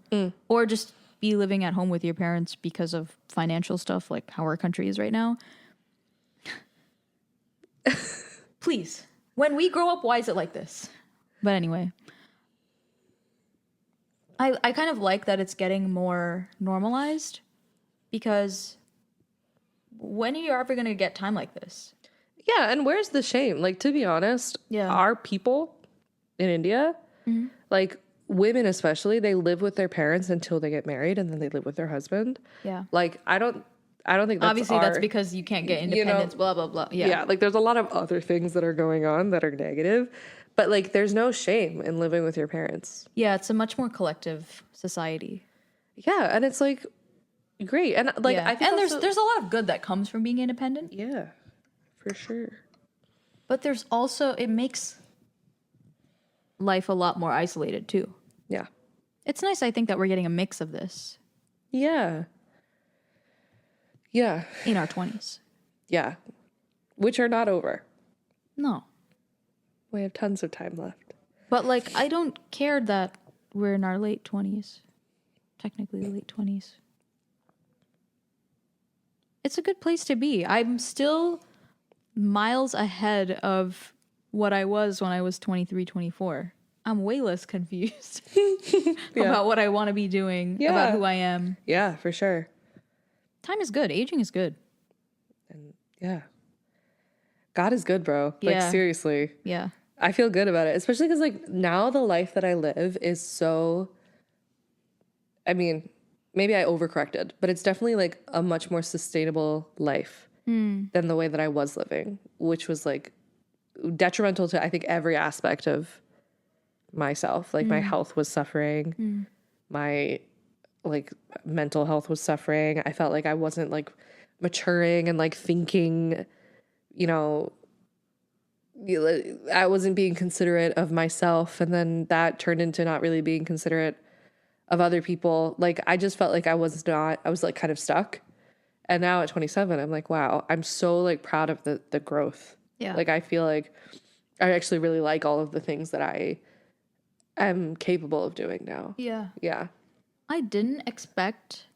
Speaker 3: or just be living at home with your parents because of financial stuff like how our country is right now. Please, when we grow up, why is it like this? But anyway, I kind of like that it's getting more normalized because when are you ever going to get time like this?
Speaker 1: Yeah, and where's the shame? Like, to be honest, our people in India, like women especially, they live with their parents until they get married and then they live with their husband.
Speaker 3: Yeah.
Speaker 1: Like, I don't think that's
Speaker 3: obviously that's because you can't get independence, blah, blah, blah. Yeah.
Speaker 1: Yeah, like there's a lot of other things that are going on that are negative, but like there's no shame in living with your parents.
Speaker 3: Yeah, it's a much more collective society.
Speaker 1: Yeah, and it's like great. And like I think
Speaker 3: and there's a lot of good that comes from being independent.
Speaker 1: Yeah. For sure.
Speaker 3: But there's also it makes life a lot more isolated too.
Speaker 1: Yeah.
Speaker 3: It's nice I think that we're getting a mix of this.
Speaker 1: Yeah. Yeah.
Speaker 3: in our 20s.
Speaker 1: Yeah. Which are not over.
Speaker 3: No.
Speaker 1: We have tons of time left.
Speaker 3: But like, I don't care that we're in our late 20s. Technically late 20s. It's a good place to be. I'm still miles ahead of what I was when I was 23, 24. I'm way less confused about what I want to be doing, about who I am.
Speaker 1: Yeah, for sure.
Speaker 3: Time is good. Aging is good.
Speaker 1: And yeah. God is good, bro. Like,
Speaker 3: Yeah.
Speaker 1: seriously.
Speaker 3: Yeah.
Speaker 1: I feel good about it, especially because, like, now the life that I live is so, I mean, maybe I overcorrected, but it's definitely, like, a much more sustainable life than the way that I was living, which was, like, detrimental to, I think, every aspect of myself. Like, my health was suffering. My, like, mental health was suffering. I felt like I wasn't, like, maturing and, like, thinking, you know, I wasn't being considerate of myself, and then that turned into not really being considerate of other people. Like, I just felt like I was like kind of stuck. And now at 27, I'm like, wow, I'm so like proud of the growth.
Speaker 3: Yeah.
Speaker 1: Like, I feel like I actually really like all of the things that I am capable of doing now.
Speaker 3: Yeah.
Speaker 1: Yeah.
Speaker 3: I didn't expect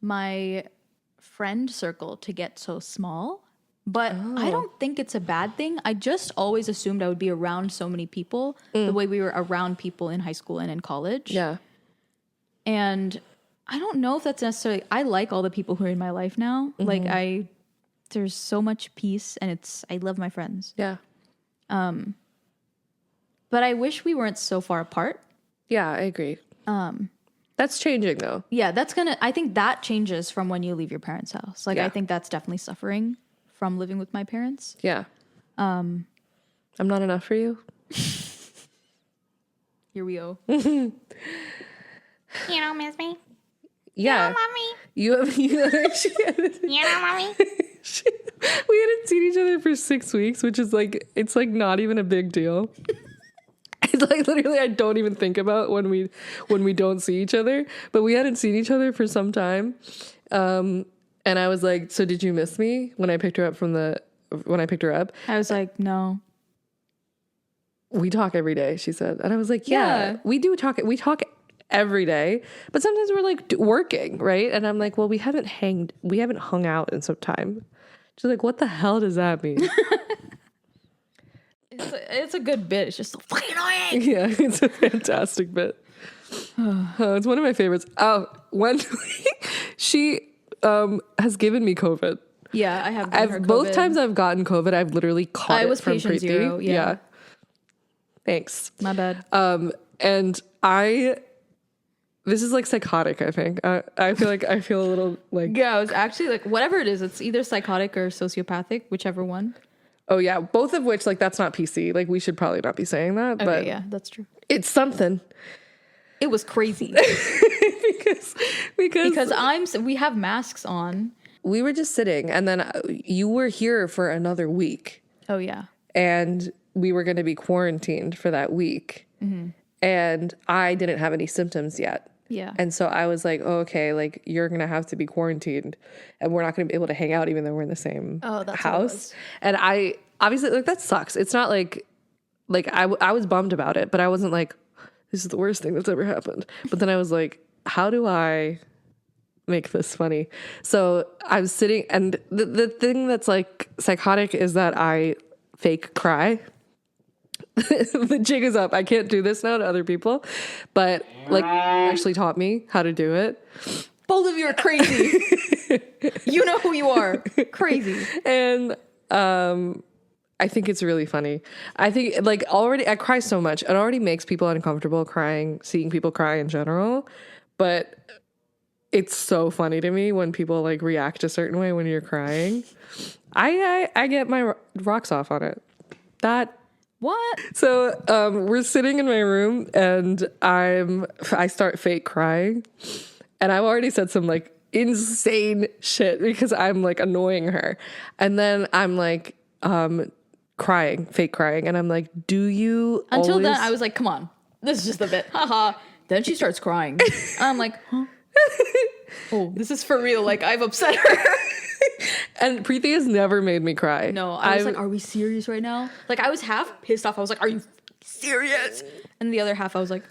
Speaker 3: my friend circle to get so small, but I don't think it's a bad thing. I just always assumed I would be around so many people the way we were around people in high school and in college.
Speaker 1: Yeah.
Speaker 3: And I don't know if that's necessarily, I like all the people who are in my life now. Like there's so much peace, and I love my friends.
Speaker 1: Yeah.
Speaker 3: But I wish we weren't so far apart.
Speaker 1: Yeah, I agree. That's changing though.
Speaker 3: Yeah, I think that changes from when you leave your parents' house. Like, I think that's definitely suffering from living with my parents.
Speaker 1: Yeah. I'm not enough for you.
Speaker 3: Here we go.
Speaker 4: You don't miss me?
Speaker 1: Yeah.
Speaker 4: You don't love me?
Speaker 1: You
Speaker 4: You don't love me?
Speaker 1: we hadn't seen each other for 6 weeks, which is like, it's like not even a big deal. It's like literally I don't even think about when we don't see each other, but we hadn't seen each other for some time. And I was like, so did you miss me when I picked her up
Speaker 3: I was like, no.
Speaker 1: We talk every day, she said. And I was like, yeah. We talk every day, but sometimes we're like working, right? And I'm like, well, we haven't hung out in some time. She's like, what the hell does that mean?
Speaker 3: It's a good bit. It's just so fucking annoying.
Speaker 1: Yeah, it's a fantastic bit. Oh, it's one of my favorites. Oh, when she has given me COVID.
Speaker 3: Yeah, I have. Given her
Speaker 1: both
Speaker 3: COVID.
Speaker 1: times I've gotten COVID, I've literally caught it
Speaker 3: was
Speaker 1: from
Speaker 3: patient
Speaker 1: Preeti.
Speaker 3: zero. Yeah.
Speaker 1: Thanks.
Speaker 3: My bad.
Speaker 1: And this is like psychotic, I think. I feel like I feel a little like.
Speaker 3: Yeah, I was actually like, whatever it is, it's either psychotic or sociopathic, whichever one.
Speaker 1: Oh yeah, both of which, like, that's not PC. Like, we should probably not be saying that,
Speaker 3: Okay,
Speaker 1: but
Speaker 3: yeah, that's true.
Speaker 1: it's something.
Speaker 3: It was crazy
Speaker 1: because
Speaker 3: we have masks on.
Speaker 1: we were just sitting, and then you were here for another week,
Speaker 3: Oh yeah.
Speaker 1: and we were going to be quarantined for that week, and I didn't have any symptoms yet.
Speaker 3: Yeah.
Speaker 1: And so I was like, oh, okay, like, you're going to have to be quarantined, and we're not going to be able to hang out even though we're in the same
Speaker 3: that's what it
Speaker 1: house.
Speaker 3: was.
Speaker 1: And I obviously, like, that sucks. It's not like I was bummed about it, but I wasn't like, this is the worst thing that's ever happened. But then I was like, how do I make this funny? So I was sitting, and the thing that's like psychotic is that I fake cry. The jig is up. I can't do this now to other people, but like actually taught me how to do it.
Speaker 3: Both of you are crazy. You know who you are. Crazy.
Speaker 1: And I think it's really funny. I think, like, already I cry so much. It already makes people uncomfortable crying, seeing people cry in general. But it's so funny to me when people like react a certain way when you're crying. I get my rocks off on it.
Speaker 3: What?
Speaker 1: So we're sitting in my room, and I start fake crying, and I've already said some like insane shit because I'm like annoying her, and then I'm like fake crying, and I'm like, do you
Speaker 3: Until
Speaker 1: always...
Speaker 3: then, I was like, come on, this is just a bit. Haha. Then she starts crying. I'm like, huh? Oh, this is for real. Like, I've upset her.
Speaker 1: And Preeti has never made me cry.
Speaker 3: No, I was like, are we serious right now? Like, I was half pissed off. I was like, are you serious? And the other half, I was like,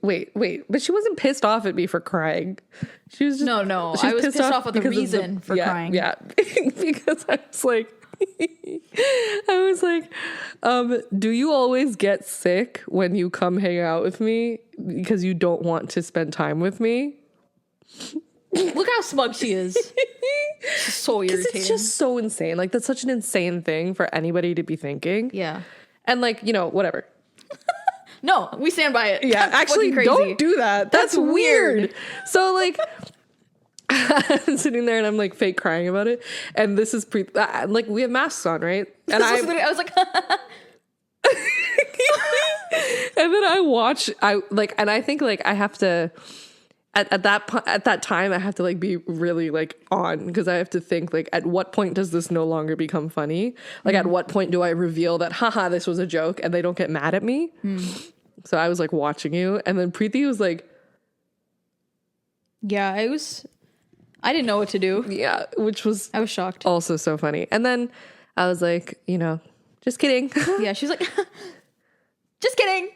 Speaker 1: wait, but she wasn't pissed off at me for crying. She was just
Speaker 3: no. I was pissed off at the reason for crying.
Speaker 1: Yeah, because I was like, do you always get sick when you come hang out with me because you don't want to spend time with me?
Speaker 3: Look how smug she is. She's so irritating.
Speaker 1: It's just so insane. Like, that's such an insane thing for anybody to be thinking.
Speaker 3: Yeah.
Speaker 1: And like, whatever.
Speaker 3: No, we stand by it.
Speaker 1: Yeah,
Speaker 3: That's
Speaker 1: actually,
Speaker 3: crazy.
Speaker 1: don't do that. That's weird. So like, I'm sitting there and I'm like fake crying about it. And this is like, we have masks on, right? And
Speaker 3: I was like,
Speaker 1: and then and I think like I have to, at that time, I have to like be really like on, because I have to think like, at what point does this no longer become funny? Like, at what point do I reveal that, haha, this was a joke, and they don't get mad at me? So I was like watching you, and then Preeti was like,
Speaker 3: yeah, I didn't know what to do.
Speaker 1: yeah, which was
Speaker 3: I was shocked.
Speaker 1: also so funny. And then I was like, just kidding.
Speaker 3: Yeah, she's like, just kidding.